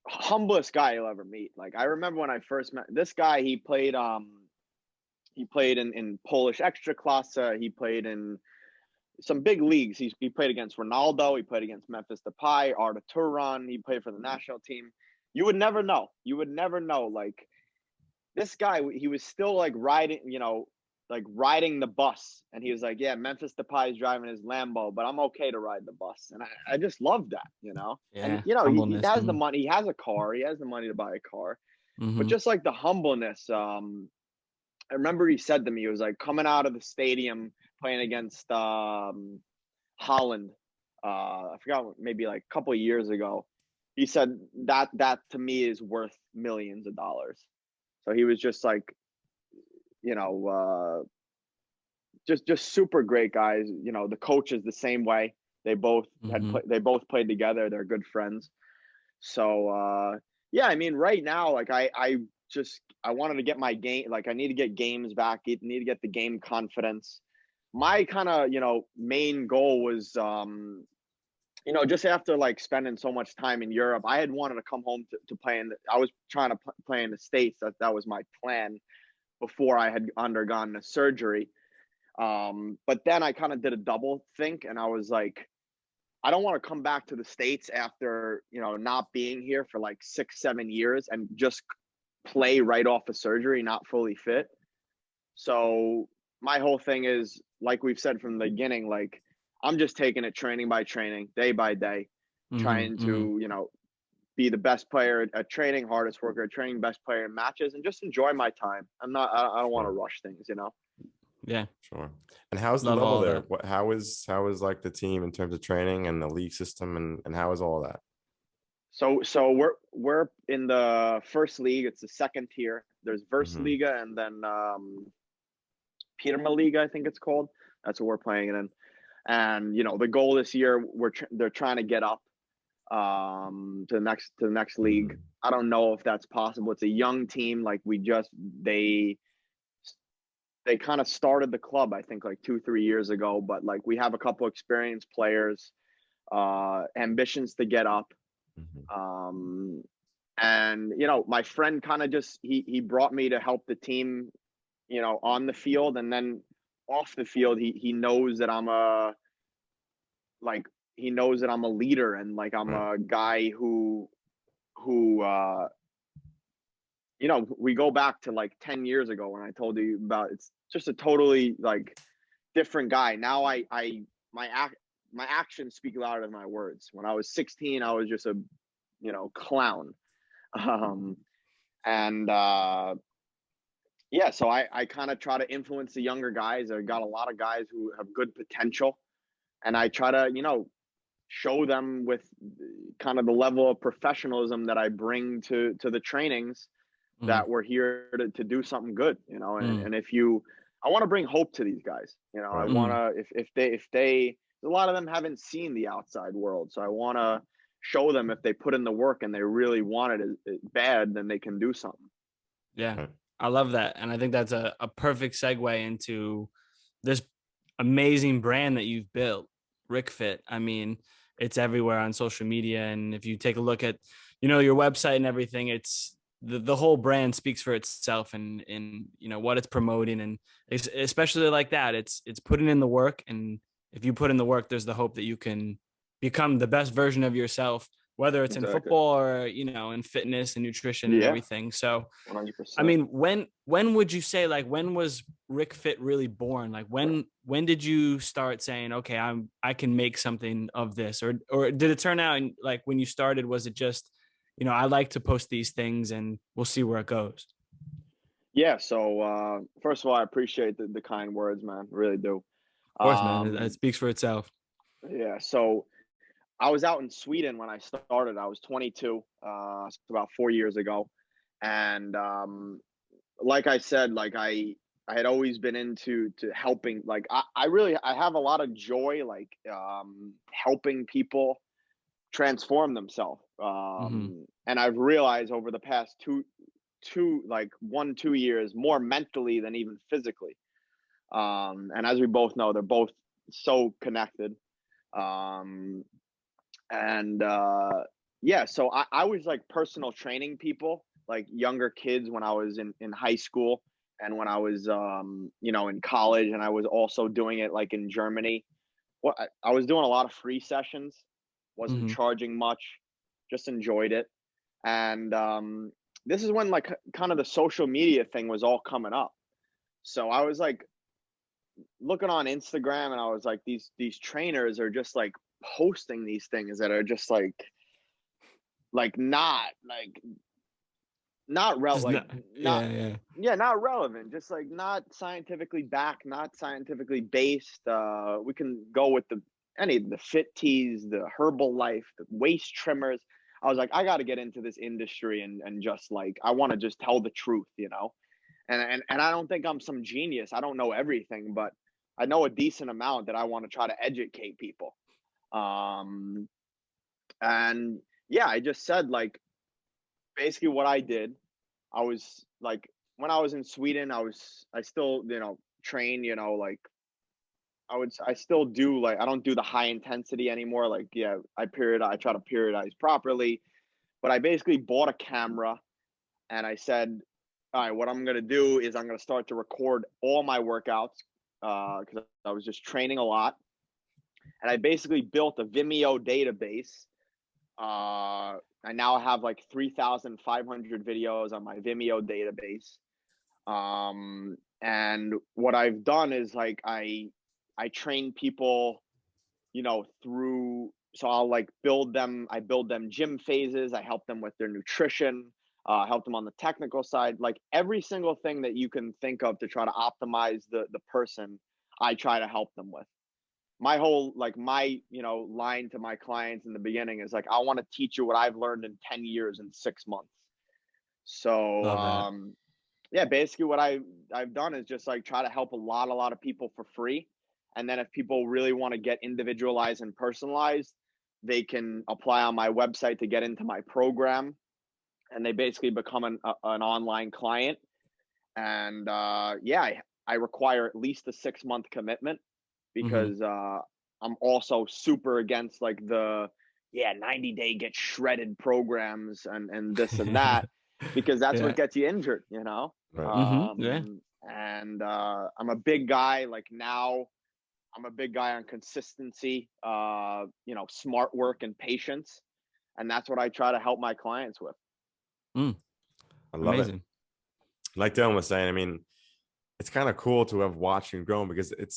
humblest guy you'll ever meet. Like, I remember when I first met this guy, he played in Polish Ekstraklasa. He played in some big leagues. He played against Ronaldo. He played against Memphis Depay, Arda Turan. He played for the national team. You would never know. Like, this guy, he was still like riding the bus. And he was like, yeah, Memphis Depay is driving his Lambo, but I'm okay to ride the bus. And I just love that,
Yeah,
and, he has the money. He has a car. He has the money to buy a car. But just like the humbleness, I remember he said to me, he was like coming out of the stadium playing against Holland. I forgot, maybe like a couple of years ago. He said that to me is worth millions of dollars. So he was just like, just super great guys. The coach is the same way. They both they both played together. They're good friends. So yeah, I mean, right now, like I wanted to get my game. Like, I need to get games back. I need to get the game confidence. My kind of, main goal was, just after like spending so much time in Europe, I had wanted to come home to play I was trying to play in the States. That was my plan before I had undergone the surgery. But then I kind of did a double think, and I was like, I don't want to come back to the States after, not being here for like 6-7 years and just play right off of surgery, not fully fit. So my whole thing is, like we've said from the beginning, like, I'm just taking it training by training, day by day, trying to, be the best player at training, hardest worker at training, best player in matches, and just enjoy my time. I don't want to rush things,
Yeah,
sure. And how's the level there? How is like the team in terms of training and the league system, and how is all that?
So we're in the first league. It's the second tier. There's Versliga and then Pirma Liga, I think it's called. That's what we're playing in. And the goal this year, they're trying to get up to the next league. I don't know if that's possible. It's a young team. Like, they kind of started the club, I think, like 2-3 years ago, but like, we have a couple experienced players, ambitions to get up. And, my friend kind of just, he brought me to help the team, on the field, and then off the field, he knows that he knows that I'm a leader, and like, I'm a guy who, we go back to like 10 years ago when I told you about, it's just a totally like different guy. Now my actions speak louder than my words. When I was 16, I was just a, clown. And so I kind of try to influence the younger guys. I got a lot of guys who have good potential, and I try to, show them with kind of the level of professionalism that I bring to the trainings, that we're here to do something good, and I want to bring hope to these guys, I want to, if they, a lot of them haven't seen the outside world. So I want to show them, if they put in the work and they really want it bad, then they can do something.
Yeah. I love that. And I think that's a perfect segue into this amazing brand that you've built, RicFit. I mean, it's everywhere on social media. And if you take a look at, your website and everything, it's the whole brand speaks for itself, and what it's promoting. And especially like that, it's putting in the work. And if you put in the work, there's the hope that you can become the best version of yourself, whether it's in football or, in fitness and nutrition and everything. So,
100%.
I mean, when would you say, like, when was RicFit really born? Like, when did you start saying, okay, I can make something of this, or did it turn out, and like, when you started, was it just, I like to post these things and we'll see where it goes?
Yeah. So, first of all, I appreciate the kind words, man. Really do.
Of course, man. It speaks for itself.
Yeah. So I was out in Sweden when I started. I was 22, about 4 years ago. And, like I said, like I had always been into helping. Like I have a lot of joy, like, helping people transform themselves. And I've realized over the past 2 years, more mentally than even physically. And as we both know, they're both so connected. So I was like personal training people, like younger kids, when I was in high school, and when I was, in college, and I was also doing it like in Germany. Well, I was doing a lot of free sessions, wasn't charging much, just enjoyed it. And this is when, like, kind of the social media thing was all coming up. So I was like looking on Instagram, and I was like, these trainers are just like posting these things that are just like not relevant, not relevant, just like not scientifically backed, not scientifically based. We can go with any of the fit teas, the Herbalife, the waist trimmers. I was like, I got to get into this industry, and just like, I want to just tell the truth, and I don't think I'm some genius. I don't know everything, but I know a decent amount that I want to try to educate people. And yeah, I just said, like, basically what I did, I was like, when I was in Sweden, I still, train, like, I still do, like, I don't do the high intensity anymore. Like, yeah, I try to periodize properly, but I basically bought a camera, and I said, all right, what I'm going to do is I'm going to start to record all my workouts, because I was just training a lot. And I basically built a Vimeo database. I now have like 3,500 videos on my Vimeo database. And what I've done is, like, I train people, so I'll like I build them gym phases. I help them with their nutrition, help them on the technical side, like every single thing that you can think of to try to optimize the person, I try to help them with. My whole, like, my, line to my clients in the beginning is like, I want to teach you what I've learned in 10 years in 6 months. So, yeah, basically what I've done is just like try to help a lot of people for free. And then if people really want to get individualized and personalized, they can apply on my website to get into my program, and they basically become an online client. And I require at least a 6-month commitment, because I'm also super against like the 90-day get shredded programs and this and that, because that's what gets you injured, you know?
Right.
And I'm a big guy. Like now, I'm a big guy on consistency, you know, smart work and patience. And that's what I try to help my clients with.
I love it. Like Dylan was saying, I mean, it's kind of cool to have watched you grown, because it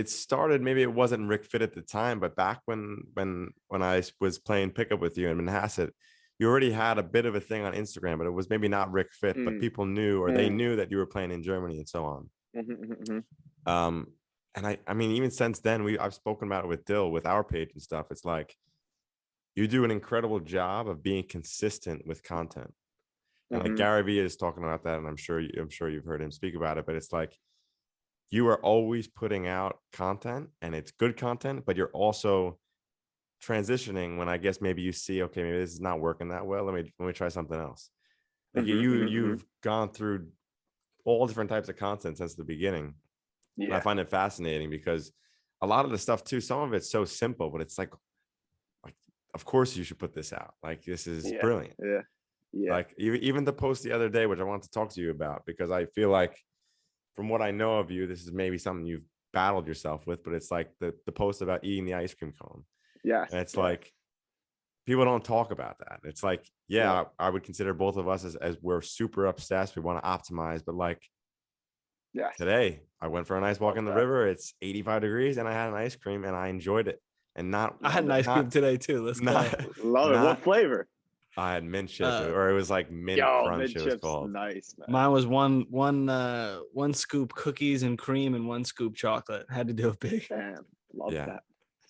started, maybe it wasn't RicFit at the time, but back when I was playing pickup with you in Manhasset, you already had a bit of a thing on Instagram, but it was maybe not RicFit, but people knew, or they knew that you were playing in Germany and so on. And I mean, even since then, I've spoken about it with Dill, with our page and stuff. It's like, you do an incredible job of being consistent with content. And like Gary Vee is talking about that, and I'm sure you've heard him speak about it, but it's like, you are always putting out content, and it's good content, but you're also transitioning when I guess maybe you see, okay, maybe this is not working that well. Let me try something else. Like you've gone through all different types of content since the beginning. Yeah. And I find it fascinating, because a lot of the stuff too, some of it's so simple, but it's like, of course you should put this out. Like, this is brilliant.
Yeah.
Like even the post the other day, which I want to talk to you about, because I feel like, from what I know of you, this is maybe something you've battled yourself with, but it's like the post about eating the ice cream cone.
Yes.
And it's like, people don't talk about that. It's like, I would consider both of us as we're super obsessed. We want to optimize, but like, today I went for a nice walk in the river. It's 85 degrees and I had an ice cream and I enjoyed it. And I
had an ice cream today too. Let's go.
Love it. What flavor?
I had mint chip, or it was like mint crunch. It was called.
Nice, man.
Mine was one scoop cookies and cream and one scoop chocolate. Had to do it big.
Damn, love that.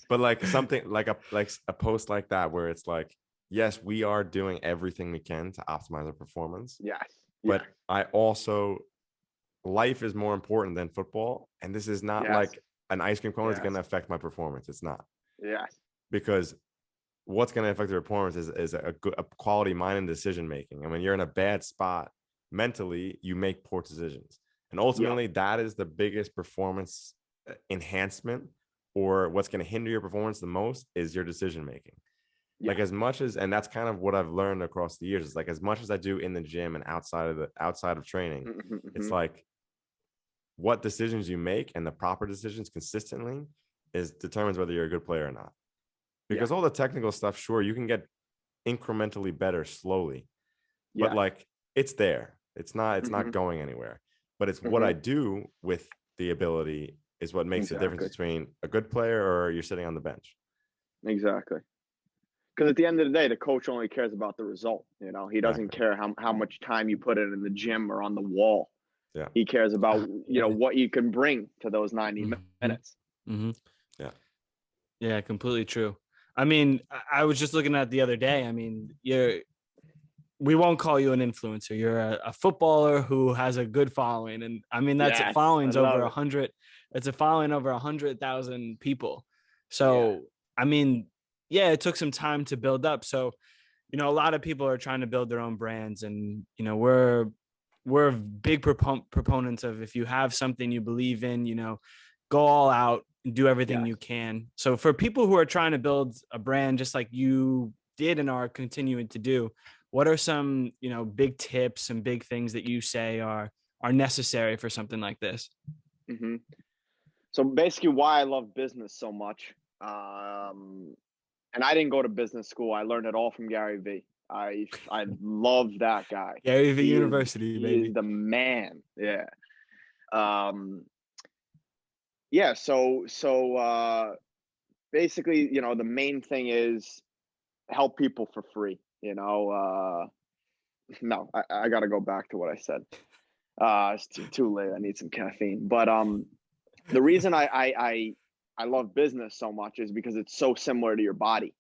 But like something like a post like that, where it's like, yes, we are doing everything we can to optimize our performance.
Yes.
But I also, life is more important than football, and this is not like an ice cream cone is going to affect my performance. It's not.
Yes.
Because what's going to affect the performance is a quality mind and decision making. And when you're in a bad spot mentally, you make poor decisions. And ultimately, that is the biggest performance enhancement, or what's going to hinder your performance the most is your decision making. Like, as much as, and that's kind of what I've learned across the years, is like, as much as I do in the gym and outside of training, it's like, what decisions you make and the proper decisions consistently determines whether you're a good player or not. Because all the technical stuff, sure, you can get incrementally better slowly, but like, it's there. It's not going anywhere. But it's what I do with the ability is what makes the difference between a good player or you're sitting on the bench.
Exactly. Because at the end of the day, the coach only cares about the result. You know, he doesn't care how much time you put in the gym or on the wall.
Yeah.
He cares about, you know, what you can bring to those 90 minutes.
Yeah, completely true. I mean, I was just looking at the other day. I mean, we won't call you an influencer. You're a footballer who has a good following. And I mean, that's following's over 100. It's a following over 100,000 people. So, I mean, it took some time to build up. So, you know, a lot of people are trying to build their own brands, and, you know, we're big proponents of, if you have something you believe in, you know, go all out and do everything you can. So for people who are trying to build a brand, just like you did and are continuing to do, what are some, you know, big tips and big things that you say are necessary for something like this?
So basically, why I love business so much, and I didn't go to business school. I learned it all from Gary Vee. I love that guy.
Gary Vee University, baby.
He is the man. So basically, you know, the main thing is help people for free. You know, no, I got to go back to what I said. It's too late. I need some caffeine. But the reason I love business so much is because it's so similar to your body.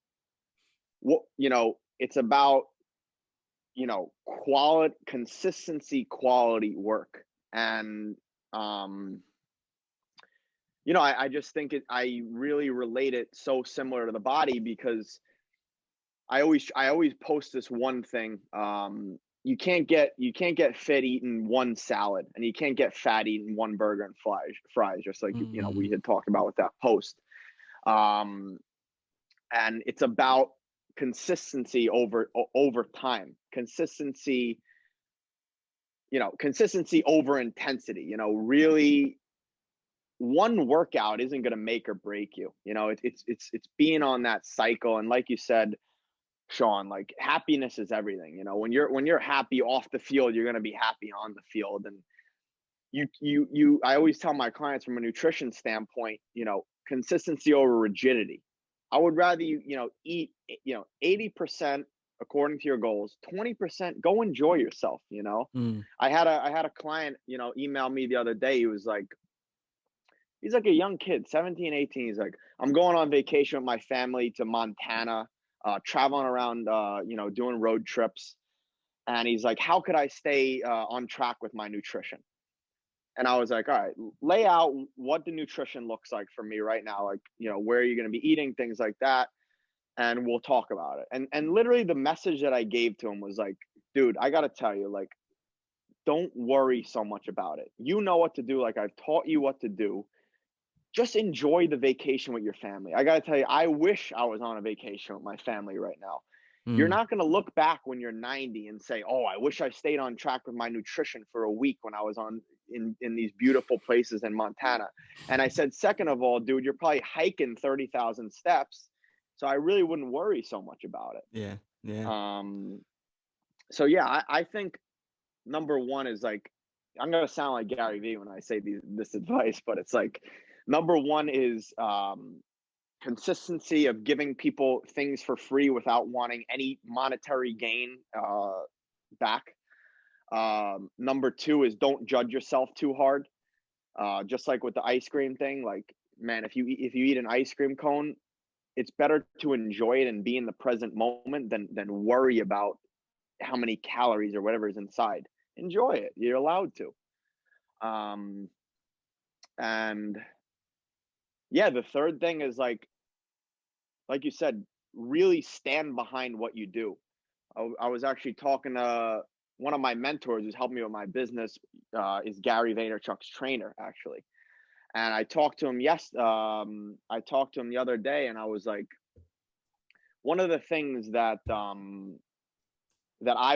You know, it's about, you know, consistency, quality work. And, you know, I just think I really relate it so similar to the body, because I always post this one thing. You can't get fit eating one salad, and you can't get fat eating one burger and fries, just like, you know, we had talked about with that post. And it's about consistency over time, consistency over intensity. Really, one workout isn't going to make or break you. It's being on that cycle. And like you said, Sean, like, happiness is everything. When you're happy off the field, you're going to be happy on the field. And I always tell my clients from a nutrition standpoint, consistency over rigidity. I would rather you eat 80% according to your goals, 20% go enjoy yourself. I had a client email me the other day. He's like a young kid, 17, 18. He's like, I'm going on vacation with my family to Montana, traveling around, doing road trips. And he's like, how could I stay on track with my nutrition? And I was like, all right, lay out what the nutrition looks like for me right now. Like, where are you going to be eating, things like that. And we'll talk about it. And literally the message that I gave to him was like, dude, I got to tell you, like, don't worry so much about it. You know what to do. Like, I've taught you what to do. Just enjoy the vacation with your family. I got to tell you, I wish I was on a vacation with my family right now. You're not going to look back when you're 90 and say, oh, I wish I stayed on track with my nutrition for a week when I was in these beautiful places in Montana. And I said, second of all, dude, you're probably hiking 30,000 steps. So I really wouldn't worry so much about it.
Yeah.
So yeah, I think number one is like, I'm going to sound like Gary Vee when I say this advice, but it's like, number one is consistency of giving people things for free without wanting any monetary gain back. Number two is don't judge yourself too hard. Just like with the ice cream thing, like, man, if you eat an ice cream cone, it's better to enjoy it and be in the present moment than worry about how many calories or whatever is inside. Enjoy it. You're allowed to. And yeah, the third thing is like you said, really stand behind what you do. I was actually talking to one of my mentors who's helped me with my business, is Gary Vaynerchuk's trainer, actually. And I talked to him I talked to him the other day, and I was like, one of the things that I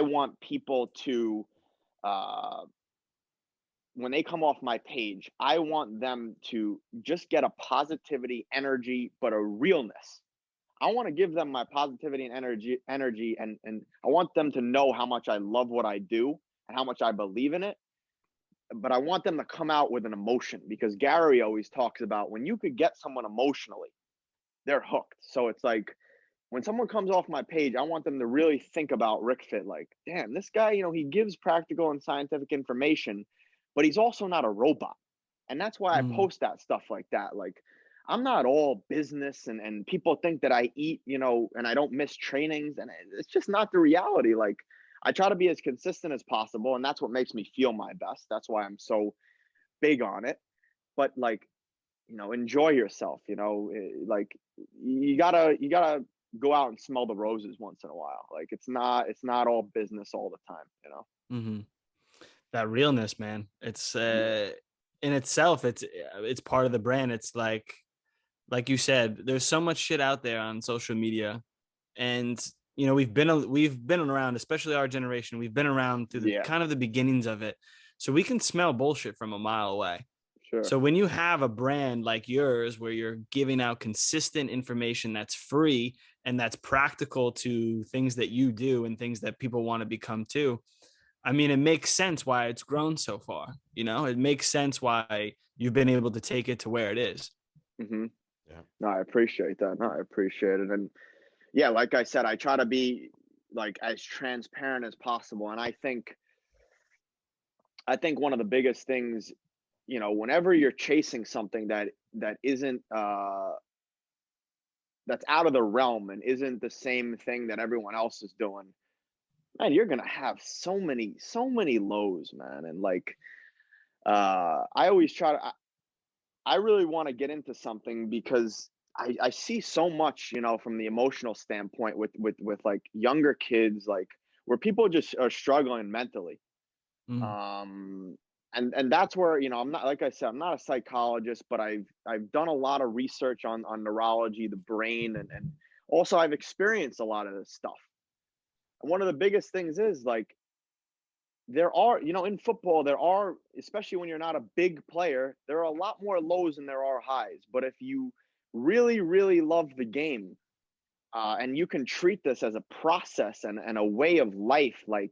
want people to, when they come off my page, I want them to just get a positivity, energy, but a realness. I want to give them my positivity and energy, and I want them to know how much I love what I do and how much I believe in it. But I want them to come out with an emotion, because Gary always talks about when you could get someone emotionally, they're hooked. So it's like, when someone comes off my page, I want them to really think about RicFit. Like, damn, this guy, he gives practical and scientific information, but he's also not a robot. And that's why I post that stuff like that. Like, I'm not all business, and people think that I eat, and I don't miss trainings, and it's just not the reality. Like, I try to be as consistent as possible, and that's what makes me feel my best. That's why I'm so big on it. But like, enjoy yourself, like you gotta go out and smell the roses once in a while. Like, it's not all business all the time,
That realness, man. It's in itself, it's part of the brand. It's like you said, there's so much shit out there on social media, and we've been around, especially our generation. We've been around through the kind of the beginnings of it, so we can smell bullshit from a mile away.
Sure.
So when you have a brand like yours, where you're giving out consistent information that's free and that's practical to things that you do and things that people want to become too, I mean, it makes sense why it's grown so far. It makes sense why you've been able to take it to where it is.
Mm-hmm. Yeah. No, I appreciate that. No, I appreciate it. And yeah, like I said, I try to be like as transparent as possible. And I think one of the biggest things, whenever you're chasing something that isn't, that's out of the realm and isn't the same thing that everyone else is doing, man, you're going to have so many lows, man. And like, I always I really want to get into something, because I see so much, from the emotional standpoint with like younger kids, like where people just are struggling mentally. And that's where, I'm not, like I said, I'm not a psychologist, but I've done a lot of research on neurology, the brain, and also I've experienced a lot of this stuff. And one of the biggest things is like, there are, in football, there are, especially when you're not a big player, there are a lot more lows than there are highs. But if you really, really love the game, and you can treat this as a process and a way of life, like,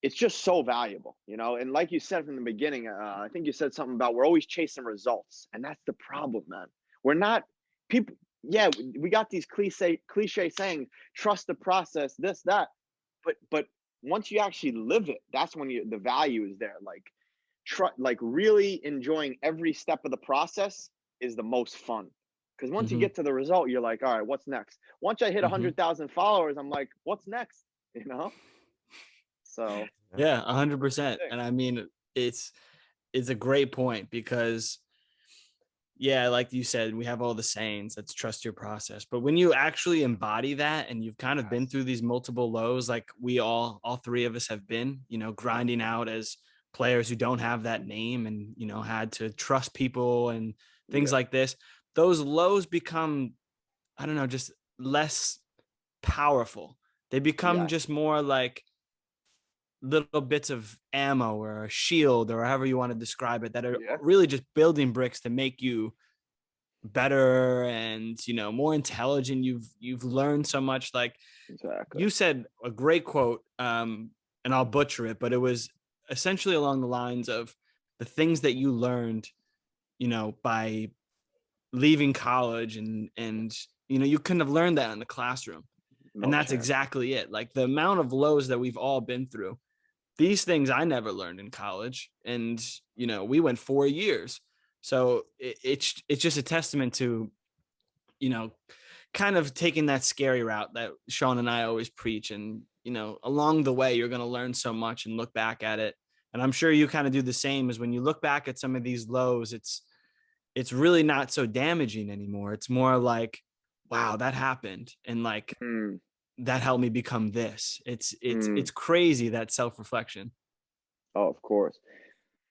it's just so valuable, and like you said from the beginning, I think you said something about we're always chasing results, and that's the problem, man. We're not people. Yeah, we got these cliche sayings, trust the process, this, that, but once you actually live it, that's when the value is there. Like really enjoying every step of the process is the most fun. Because once you get to the result, you're like, all right, what's next? Once I hit 100,000 followers, I'm like, what's next? So
yeah, 100%. And I mean, it's a great point, because yeah, like you said, we have all the sayings, let's trust your process. But when you actually embody that, and you've kind of been through these multiple lows, like we all three of us have been, grinding out as players who don't have that name, and, had to trust people and things like this, those lows become, I don't know, just less powerful. They become just more like little bits of ammo or a shield, or however you want to describe it, that are really just building bricks to make you better and, more intelligent. You've learned so much. Like you said a great quote, and I'll butcher it, but it was essentially along the lines of the things that you learned, by leaving college, and you couldn't have learned that in the classroom. And that's exactly it. Like the amount of lows that we've all been through, these things I never learned in college. And, we went 4 years. So it's just a testament to, kind of taking that scary route that Sean and I always preach. And, along the way, you're going to learn so much and look back at it. And I'm sure you kind of do the same, as when you look back at some of these lows, it's really not so damaging anymore. It's more like, wow, that happened. And like, that helped me become this. It's crazy, that self-reflection.
Oh, of course.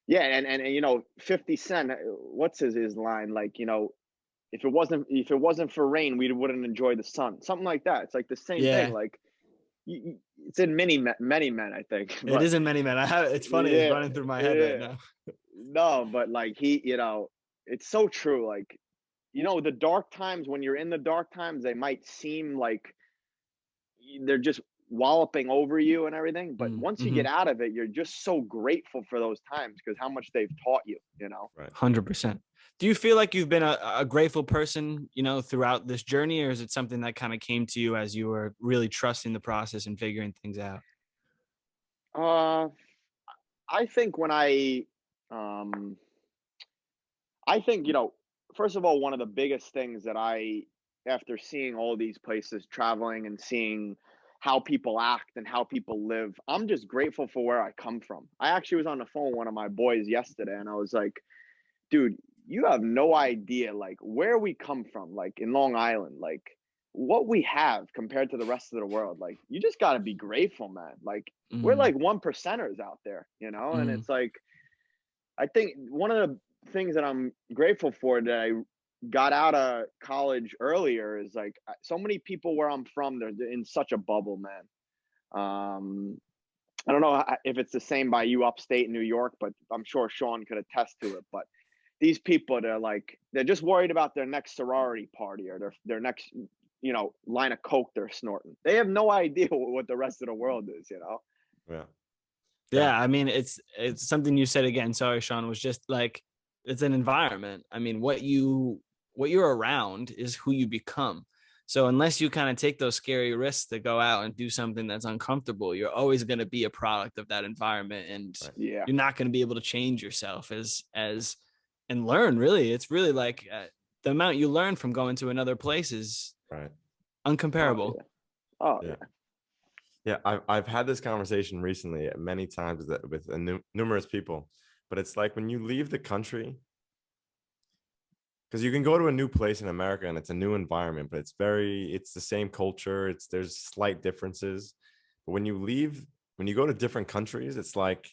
Yeah. And 50 Cent, what's his line? Like, if it wasn't for rain, we wouldn't enjoy the sun. Something like that. It's like the same thing. Like it's in many men, I think.
But it is in many men. It's funny. It's running through my head right now.
No, but like it's so true. Like, the dark times, when you're in the dark times, they might seem like they're just walloping over you and everything. But once you get out of it, you're just so grateful for those times, because how much they've taught you,
Right.
100%. Do you feel like you've been a grateful person, throughout this journey, or is it something that kind of came to you as you were really trusting the process and figuring things out?
I think first of all, one of the biggest things that after seeing all these places, traveling and seeing how people act and how people live, I'm just grateful for where I come from. I actually was on the phone with one of my boys yesterday, and I was like, dude, you have no idea, like, where we come from, like in Long Island, like what we have compared to the rest of the world. Like, you just got to be grateful, man. Like, we're like 1%ers out there, and it's like, I think one of the things that I'm grateful for that I got out of college earlier is like, so many people where I'm from, they're in such a bubble, man. I don't know if it's the same by you upstate New York, but I'm sure Sean could attest to it. But these people, they're just worried about their next sorority party, or their next, line of coke they're snorting. They have no idea what the rest of the world is,
Yeah. I mean, it's something you said again. Sorry, Sean, was just like, it's an environment. I mean, what you're around is who you become. So unless you kind of take those scary risks to go out and do something that's uncomfortable, you're always going to be a product of that environment. And you're not going to be able to change yourself and learn. Really, it's really like the amount you learn from going to another place is uncomparable.
Yeah, I've had this conversation recently many times with numerous people, but it's like when you leave the country, because you can go to a new place in America and it's a new environment, but it's the same culture. There's slight differences. But when you go to different countries, it's like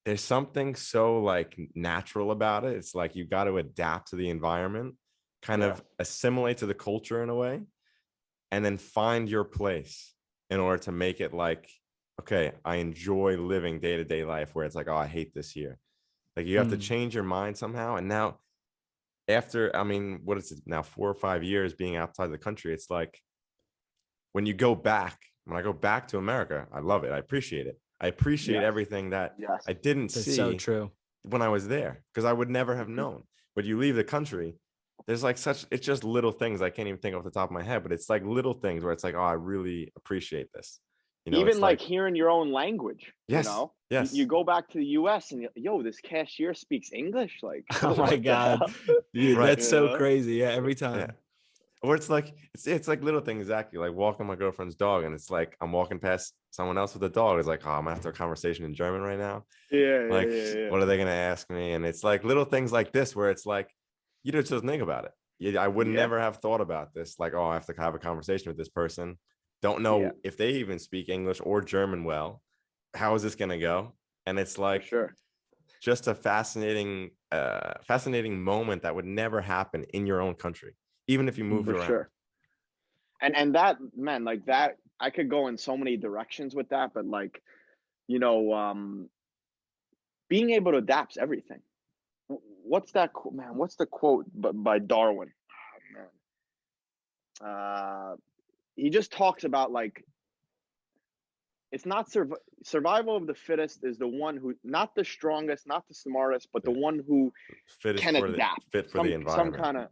there's something so like natural about it. It's like you got to adapt to the environment. kind of assimilate to the culture in a way, and then find your place in order to make it like, okay, I enjoy living day-to-day life, where it's like, oh, I hate this here. Like you have to change your mind somehow. And now after, I mean, what is it now, 4 or 5 years being outside the country, it's like when I go back to America, I love it. I appreciate it. I appreciate everything that I didn't see
so true.
when I was there, because I would never have known. But you leave the country, there's like it's just little things I can't even think off the top of my head, but it's like little things where it's like, oh, I really appreciate this. You know,
even like hearing your own language.
Yes.
You know,
yes.
You go back to the US and yo, this cashier speaks English. Like,
oh my God, dude,
Right.
that's so crazy. Yeah, every time.
Yeah. Or it's like it's like little things, exactly. Like walking my girlfriend's dog, and it's like I'm walking past someone else with a dog. It's like, oh, I'm gonna have to have a conversation in German right now. Like, what are they gonna ask me? And it's like little things like this where it's like you just don't think about it. I would never have thought about this. Like, oh, I have to have a conversation with this person. Don't know if they even speak English or German well. How is this gonna go? And it's like just a fascinating moment that would never happen in your own country, even if you moved around.
Sure. And that, man, like that, I could go in so many directions with that, but like, you know, being able to adapt everything. What's that, man? What's the quote by Darwin? Oh, man. He just talks about like, it's not survival of the fittest is the one who, not the strongest, not the smartest, but the one who can adapt.
Fit for the environment.
Some kind of,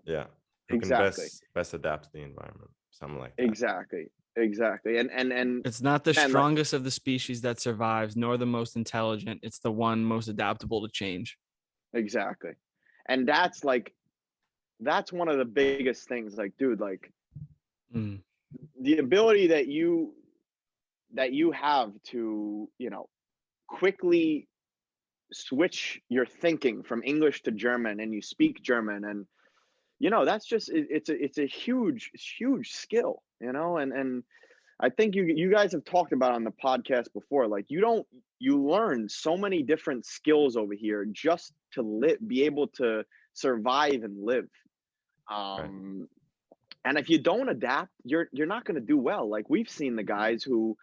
who can best adapt to the environment. Something like that.
Exactly. And
it's not the strongest of the species that survives, nor the most intelligent. It's the one most adaptable to change.
Exactly. And that's one of the biggest things, like, dude, like the ability that you have to, you know, quickly switch your thinking from English to German, and you speak German, and you know, that's just, it's a huge skill, you know. And I think you guys have talked about on the podcast before, like you learn so many different skills over here just to be able to survive and live. And if you don't adapt, you're not going to do well. Like we've seen the guys who,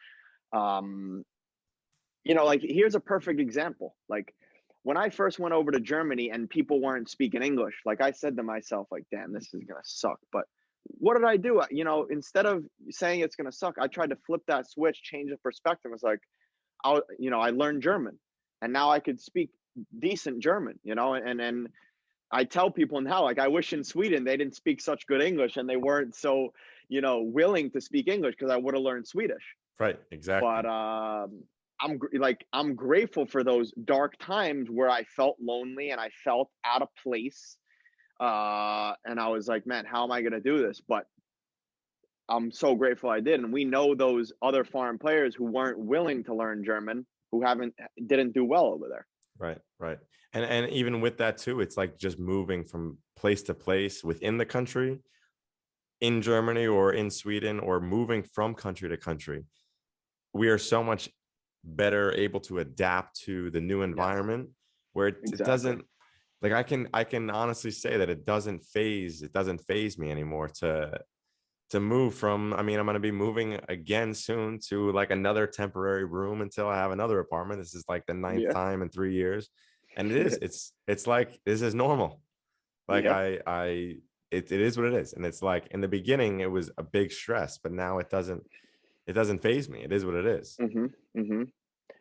you know, like here's a perfect example. Like when I first went over to Germany and people weren't speaking English, like I said to myself, like, damn, this is going to suck. But what did I do? You know, instead of saying it's going to suck, I tried to flip that switch, change the perspective. It's like, I learned German, and now I could speak decent German, you know, and I tell people now, like, I wish in Sweden they didn't speak such good English and they weren't so, you know, willing to speak English, because I would have learned Swedish.
Right, exactly.
But I'm grateful for those dark times where I felt lonely and I felt out of place. And I was like, man, how am I going to do this? But I'm so grateful I did. And we know those other foreign players who weren't willing to learn German, who didn't do well over there.
Right. And even with that too, it's like just moving from place to place within the country, in Germany or in Sweden, or moving from country to country. We are so much better able to adapt to the new environment, where it doesn't, like, I can honestly say that it doesn't phase me anymore to move from, I mean, I'm going to be moving again soon to like another temporary room until I have another apartment. This is like the 9th time in 3 years. And it's like, this is normal. Like it is what it is. And it's like, in the beginning, it was a big stress, but now it doesn't phase me. It is what it is.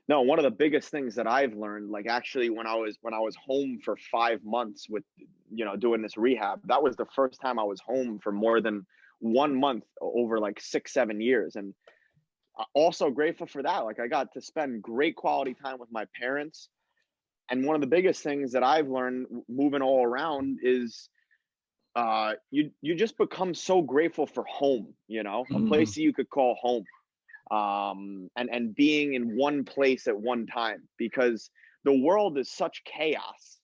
No, one of the biggest things that I've learned, like actually when I was home for 5 months with, you know, doing this rehab, that was the first time I was home for more than 1 month over like 6-7 years. And also grateful for that. Like I got to spend great quality time with my parents. And one of the biggest things that I've learned moving all around is you just become so grateful for home, you know, a place that you could call home. And being in one place at one time, because the world is such chaos.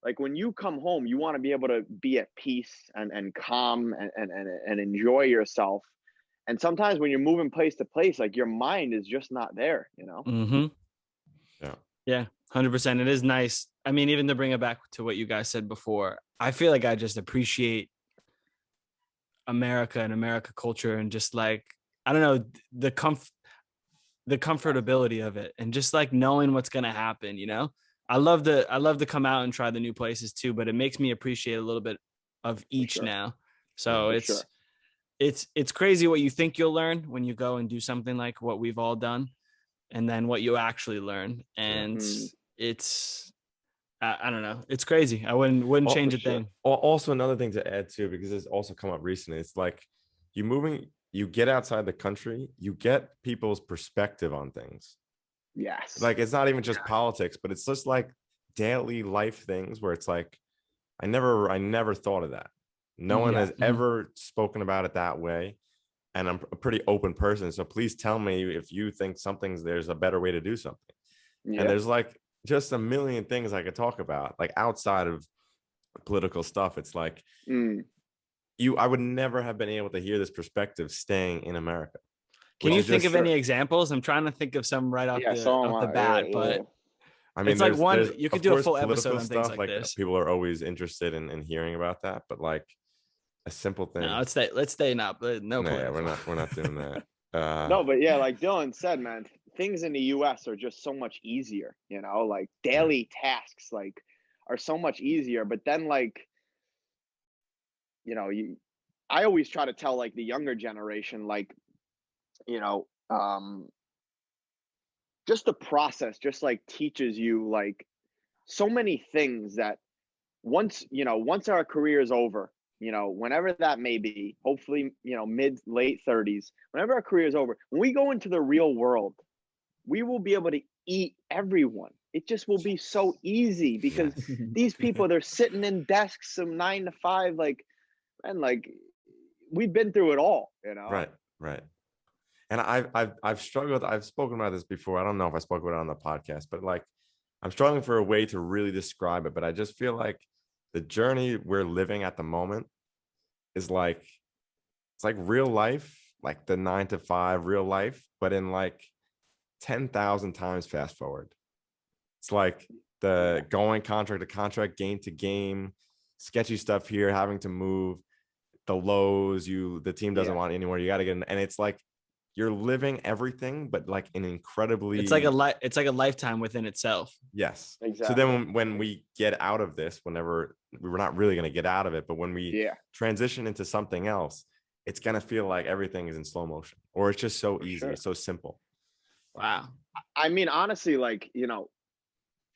Like when you come home, you want to be able to be at peace and calm and enjoy yourself. And sometimes when you're moving place to place, like your mind is just not there, you know?
Yeah, 100%. It is nice. I mean, even to bring it back to what you guys said before, I feel like I just appreciate America and America culture, and just like, I don't know, the comfortability of it, and just like knowing what's going to happen, you know. I love to come out and try the new places too, but it makes me appreciate a little bit of each now. So it's crazy what you think you'll learn when you go and do something like what we've all done, and then what you actually learn. And it's, I don't know, it's crazy. I wouldn't change a thing.
Also, another thing to add too, because it's also come up recently, it's like you get outside the country, you get people's perspective on things.
Yes.
Like, it's not even just politics, but it's just like daily life things where it's like, I never thought of that. No one has ever spoken about it that way. And I'm a pretty open person. So please tell me if you think there's a better way to do something. Yeah. And there's like just a million things I could talk about, like outside of political stuff. It's like, I would never have been able to hear this perspective staying in America.
Can you think of any examples? I'm trying to think of some right off the bat, but
I mean,
it's like you could do a full episode on things like this.
People are always interested in hearing about that, but like a simple thing.
No, let's stay not, but no.
Yeah, we're not doing that.
No, but yeah, like Dylan said, man, things in the US are just so much easier, you know, like daily tasks like are so much easier. But then like, you know, I always try to tell like the younger generation, like, you know, just the process just like teaches you like so many things that once our career is over, you know, whenever that may be, hopefully, you know, late 30s, whenever our career is over, when we go into the real world, we will be able to eat everyone. It just will be so easy because these people, they're sitting in desks from 9 to 5, like, and like, we've been through it all, you know?
Right. And I've struggled. I've spoken about this before. I don't know if I spoke about it on the podcast, but like, I'm struggling for a way to really describe it. But I just feel like the journey we're living at the moment is like, it's like real life, like the 9 to 5 real life, but in like 10,000 times fast forward. It's like the going contract to contract, game to game, sketchy stuff here, having to move, the lows, the team doesn't want anywhere, you got to get in, and it's like you're living everything, but like an incredibly,
it's like a lifetime within itself.
Yes,
exactly.
So then when we get out of this, whenever we're not really going to get out of it, but when we transition into something else, it's going to feel like everything is in slow motion, or it's just so easy, it's so simple.
Wow.
I mean, honestly, like, you know,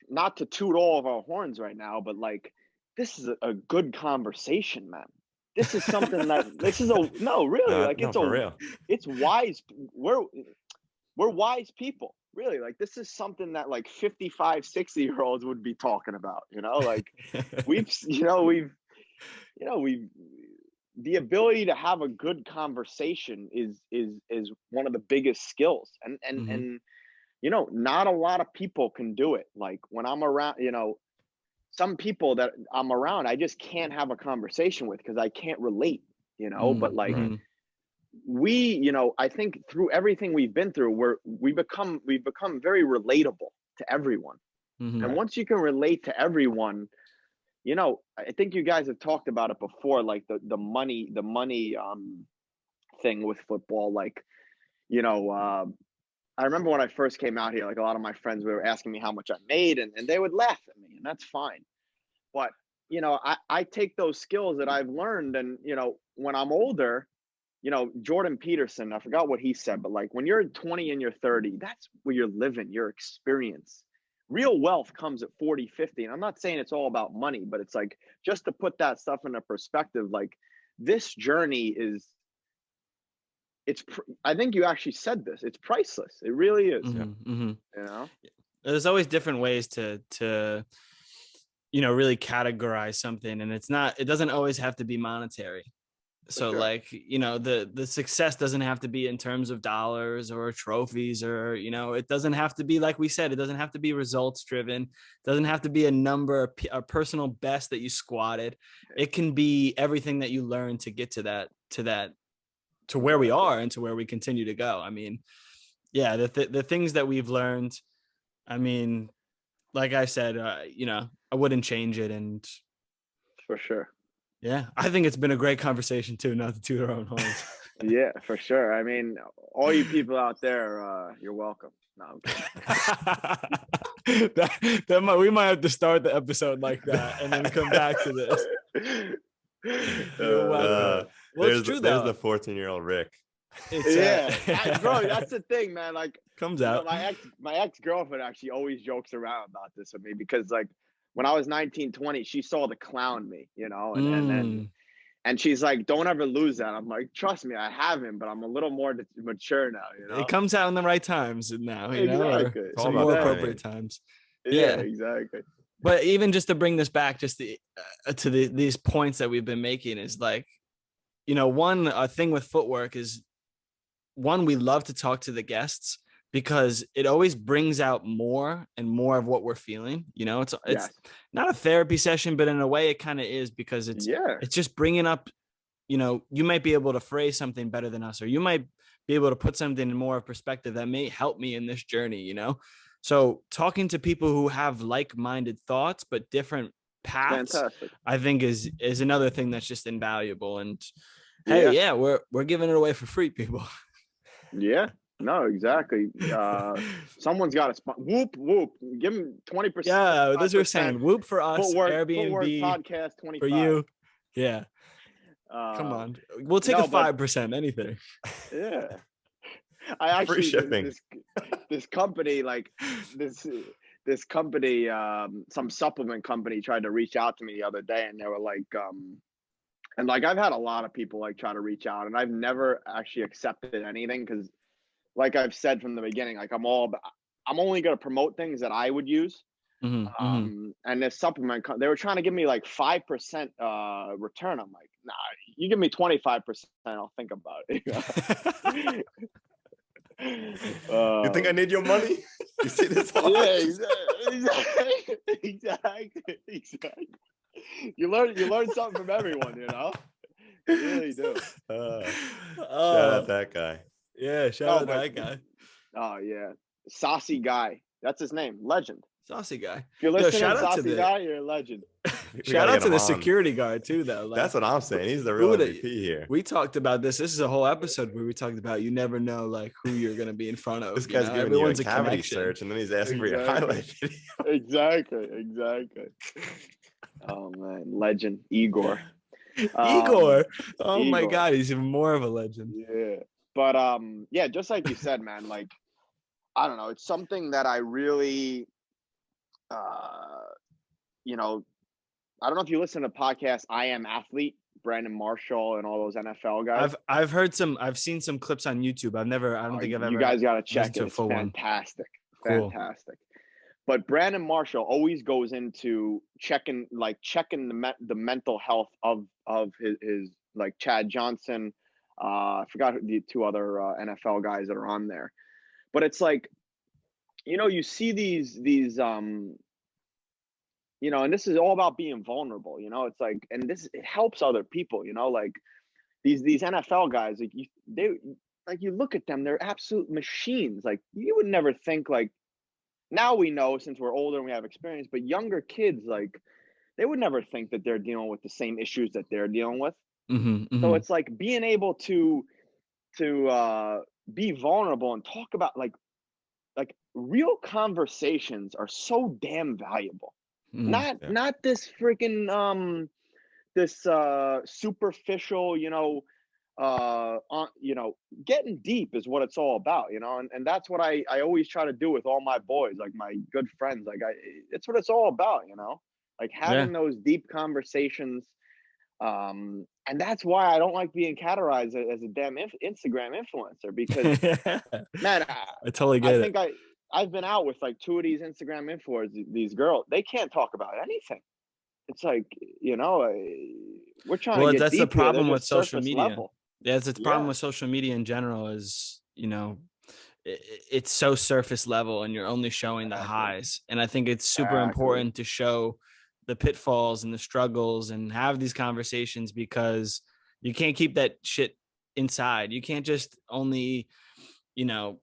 not to toot all of our horns right now, but like, this is a good conversation, man. This is something that it's wise. We're wise people, really. Like, this is something that like 55, 60-year-olds would be talking about, you know, like we've the ability to have a good conversation is one of the biggest skills. And, you know, not a lot of people can do it. Like when I'm around, you know, some people that I'm around, I just can't have a conversation with because I can't relate, you know, but like you know, I think through everything we've been through, we've become very relatable to everyone. And once you can relate to everyone, you know, I think you guys have talked about it before, like the money thing with football. Like, you know, I remember when I first came out here, like a lot of my friends were asking me how much I made, and they would laugh at me, and that's fine. But, you know, I take those skills that I've learned, and, you know, when I'm older, you know, Jordan Peterson, I forgot what he said, but like when you're 20 and you're 30, that's where you're living, your experience. Real wealth comes at 40, 50. And I'm not saying it's all about money, but it's like, just to put that stuff into perspective, like this journey I think you actually said this, it's priceless. It really is. You know,
there's always different ways to, you know, really categorize something. And it doesn't always have to be monetary. So like, you know, the success doesn't have to be in terms of dollars or trophies, or, you know, it doesn't have to be, like we said, it doesn't have to be results driven. It doesn't have to be a number, a personal best that you squatted. It can be everything that you learned to get to where we are and to where we continue to go. I mean, yeah, the things that we've learned, I mean, like I said, you know, I wouldn't change it. And
for sure.
Yeah, I think it's been a great conversation too, not to toot our own horns.
Yeah, for sure. I mean, all you people out there, you're welcome. No, I'm kidding.
We might have to start the episode like that and then come back to this. You're welcome. Well, it's true
there's
though.
the 14-year-old Rick.
It's bro, that's the thing, man. Like,
comes out.
My ex-girlfriend actually always jokes around about this with me because, like, when I was 19, 20, she saw the clown me, you know, and she's like, don't ever lose that. I'm like, trust me, I haven't, but I'm a little more mature now, you know.
It comes out in the right times now, you
exactly.
know, some more appropriate times.
Yeah, exactly.
But even just to bring this back, just to these points that we've been making is like, you know, a thing with footwork is, one, we love to talk to the guests because it always brings out more and more of what we're feeling. You know, it's not a therapy session, but in a way it kind of is, because it's just bringing up, you know, you might be able to phrase something better than us, or you might be able to put something in more of perspective that may help me in this journey, you know? So talking to people who have like-minded thoughts, but different paths, fantastic. I think is another thing that's just invaluable. And hey, we're giving it away for free, people.
Yeah, no, exactly. Someone's got to whoop. Give them 20%.
Yeah, that's what we're saying. Whoop for us.
Footwork
Airbnb
podcast 25
for you. Yeah. Come on, we'll take a 5%. Anything.
Yeah, I actually
free shipping.
This company, like this company, some supplement company tried to reach out to me the other day, and they were like, and like I've had a lot of people like try to reach out, and I've never actually accepted anything because, like I've said from the beginning, like I'm only going to promote things that I would use. And this supplement, they were trying to give me like 5% return. I'm like, nah, you give me 25%, I'll think about it.
You think I need your money? You see this?
Exactly. You learn something from everyone, you know. You really do.
Shout out that guy.
Yeah, shout out that guy.
Oh yeah, Saucy Guy. That's his name. Legend.
Saucy Guy.
If you're listening to Saucy Guy, you're a legend.
Shout out to the security guard too, though. Like,
that's what I'm saying. He's the real MVP here.
We talked about this. This is a whole episode where we talked about you never know like who you're gonna be in front of.
This guy's giving you a cavity search, and then he's asking for your highlight video.
Exactly. Oh man, legend Igor.
Igor. Oh my God, he's even more of a legend.
Yeah, but yeah, just like you said, man. Like, I don't know. It's something that I really, you know, I don't know if you listen to podcasts. I Am Athlete, Brandon Marshall, and all those NFL guys.
I've seen some clips on YouTube. I don't think I've ever.
You guys got to check it. It's fantastic.
Cool.
Fantastic. But Brandon Marshall always goes into checking the mental health of his like Chad Johnson. I forgot the two other NFL guys that are on there. But it's like, you know, you see these you know, and this is all about being vulnerable, you know. It's like, and it helps other people, you know, like these NFL guys, like you look at them, they're absolute machines. Like you would never think, like, now we know since we're older and we have experience, but younger kids, like they would never think that they're dealing with the same issues that they're dealing with. So it's like being able to be vulnerable and talk about like real conversations are so damn valuable. Not this freaking this superficial, you know, you know, getting deep is what it's all about, you know, and that's what I always try to do with all my boys, like my good friends. Like it's what it's all about, you know, like having those deep conversations. And that's why I don't like being categorized as a damn Instagram influencer, because man,
I totally get it.
I've been out with like two of these Instagram influencers, these girls, they can't talk about anything. It's like, you know, we're trying to get
that's
deep
the problem
here.
with social media.
Level.
Yeah, it's the problem with social media in general is, you know, it's so surface level and you're only showing the highs. And I think it's super important to show the pitfalls and the struggles and have these conversations, because you can't keep that shit inside. You can't just only, you know,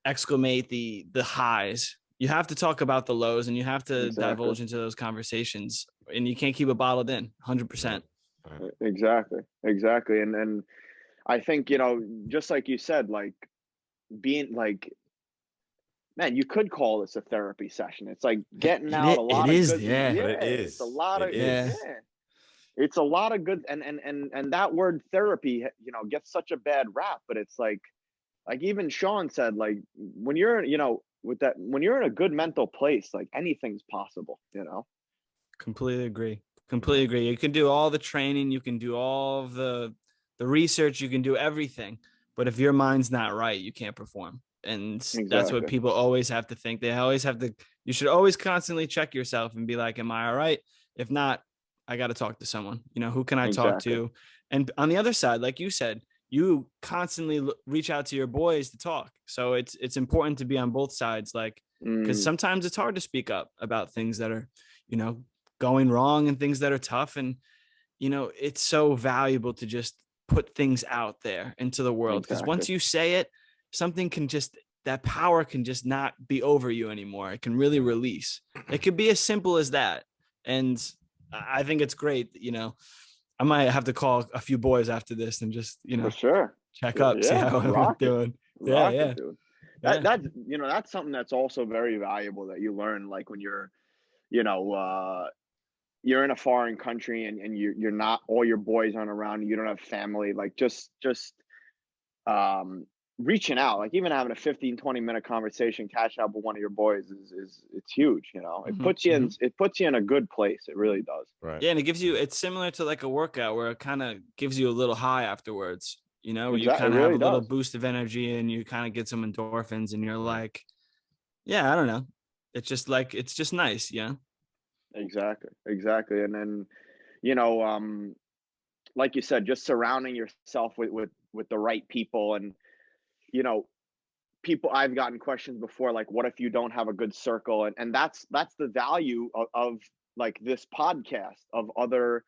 exclamate the highs. You have to talk about the lows, and you have to divulge into those conversations, and you can't keep it bottled in 100%.
Exactly. And I think, just like you said, like being like, man, you could call this a therapy session. It's like getting out a lot of good.
Yeah.
But it is.
It's a lot of,
is.
It's a lot of good. And that word therapy, gets such a bad rap, but it's like even Sean said, like when you're, when you're in a good mental place, like anything's possible,
Completely agree. You can do all the training, you can do all of the research, you can do everything, but if your mind's not right, you can't perform. And that's what people always have to think. You should always constantly check yourself and be like, am I all right? If not, I got to talk to someone. Who can I talk to? And on the other side, like you said, you constantly reach out to your boys to talk. So it's important to be on both sides, like, because sometimes it's hard to speak up about things that are, going wrong and things that are tough. And, it's so valuable to just put things out there into the world. Because once you say it, something can that power can just not be over you anymore. It can really release. It could be as simple as that. And I think it's great. I might have to call a few boys after this and just,
for sure,
check up, see how I'm doing. Yeah.
Dude. That's something that's also very valuable that you learn, like when you're, you're in a foreign country and you're not, all your boys aren't around, you don't have family, like just reaching out, like even having a 15-20 minute conversation, catch up with one of your boys is it's huge. It puts you in a good place. It really does.
Right.
Yeah. And it's similar to like a workout where it kind of gives you a little high afterwards, where you kind of have a little boost of energy and you kind of get some endorphins and you're like, yeah, I don't know. It's just nice. Yeah.
Exactly. And then, like you said, just surrounding yourself with the right people. And, people, I've gotten questions before, like, what if you don't have a good circle? And that's the value of like this podcast, of other,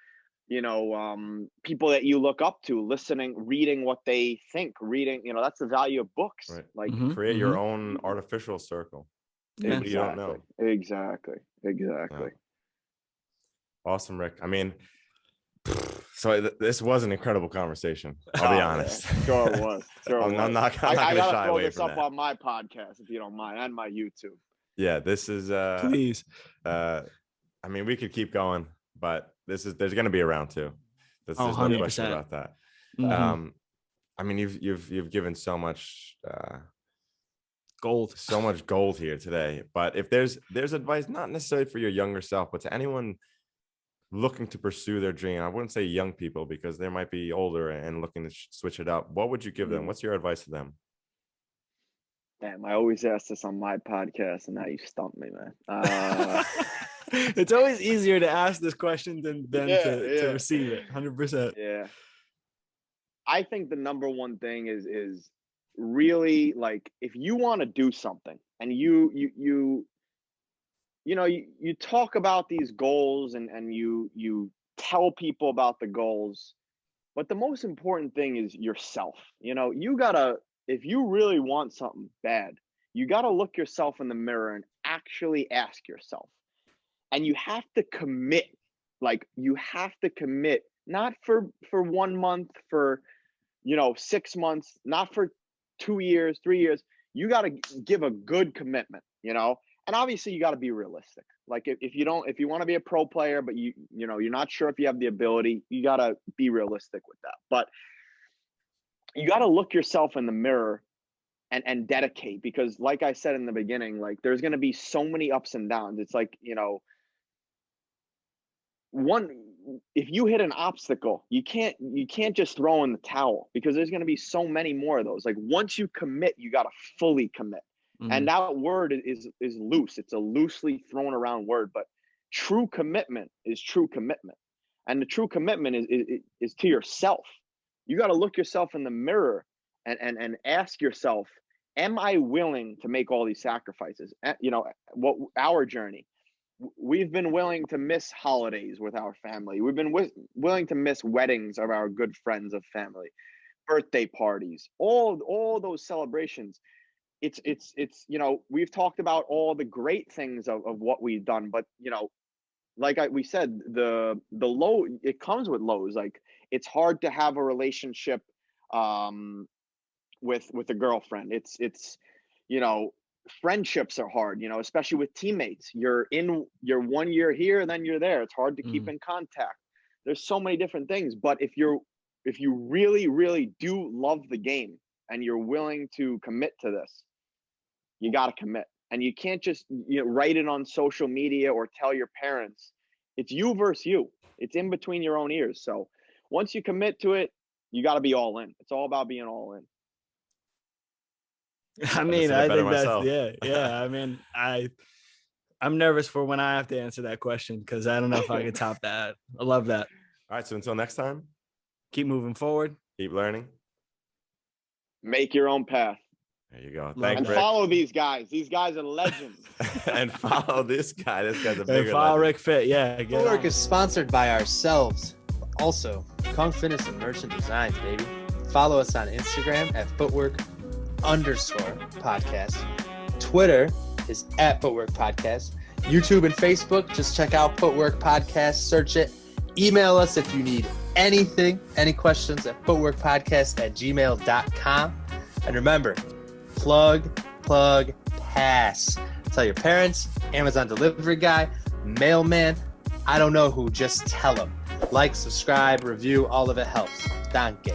people that you look up to, listening, reading what they think, that's the value of books.
Right.
Like
create your own artificial circle.
Yeah.
You don't know.
Exactly.
No. Awesome, Rick. I mean, so this was an incredible conversation. I'll be honest.
Yeah. Sure it was.
I'm not gonna
I
shy
gotta throw
away
this
from
up
that.
on my podcast if you don't mind, and my YouTube.
Yeah, this is
Please.
I mean, we could keep going, but there's gonna be a round two. There's no
100%.
question about that. I mean, you've given so much gold here today. But if there's advice, not necessarily for your younger self, but to anyone looking to pursue their dream, I wouldn't say young people because they might be older and looking to switch it up, what would you give them? What's your advice to them?
Damn, I always ask this on my podcast, and now you stumped me, man.
It's always easier to ask this question than to receive it. 100%.
Yeah. I think the number one thing is really, like, if you want to do something and you talk about these goals and you tell people about the goals, but the most important thing is yourself. You gotta, if you really want something bad, you gotta look yourself in the mirror and actually ask yourself. And you have to commit, not for 1 month, for 6 months, not for 2 years, 3 years. You got to give a good commitment, and obviously you got to be realistic. Like if you want to be a pro player, but you're not sure if you have the ability, you got to be realistic with that. But you got to look yourself in the mirror and dedicate, because like I said in the beginning, like there's going to be so many ups and downs. It's like, if you hit an obstacle, you can't just throw in the towel, because there's going to be so many more of those. Like once you commit, you got to fully commit. And that word is loose. It's a loosely thrown around word, but true commitment is true commitment. And the true commitment is to yourself. You got to look yourself in the mirror and ask yourself, am I willing to make all these sacrifices? What our journey, we've been willing to miss holidays with our family. We've been willing to miss weddings of our good friends of family, birthday parties, all those celebrations. It's we've talked about all the great things of what we've done, but like we said, the low, it comes with lows. Like it's hard to have a relationship with a girlfriend. It's you know, friendships are hard, you know, especially with teammates. You're 1 year here, then you're there. It's hard to keep in contact. There's so many different things. But if you really, really do love the game and you're willing to commit to this, you got to commit. And you can't just write it on social media or tell your parents. It's you versus you. It's in between your own ears. So once you commit to it, you got to be all in. It's all about being all in.
I mean, I think that's yeah. I mean, I'm nervous for when I have to answer that question because I don't know if I can top that. I love that.
All right. So until next time,
keep moving forward.
Keep learning.
Make your own path.
There you go.
Thanks, and Rick. Follow these guys. These guys are legends.
And follow this guy. This guy's a bigger
and follow
legend.
RicFit. Yeah.
Footwork is sponsored by ourselves. Also, Kong Fitness and Merchant Designs, baby. Follow us on Instagram at footwork_podcast. Twitter is at Footwork Podcast. YouTube and Facebook, just check out Footwork Podcast. Search it. Email us if you need anything, any questions at footworkpodcast@gmail.com. And remember, plug, pass. Tell your parents, Amazon delivery guy, mailman, I don't know who, just tell them. Like, subscribe, review, all of it helps. Danke.